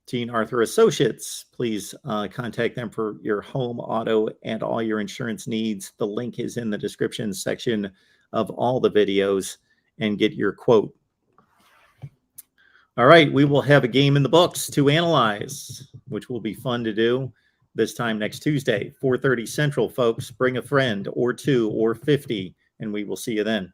Gene Arthur Associates. Please contact them for your home, auto, and all your insurance needs. The link is in the description section of all the videos, and get your quote. All right, we will have a game in the books to analyze, which will be fun to do this time next Tuesday, 4:30 Central, folks. Bring a friend or two or 50, and we will see you then.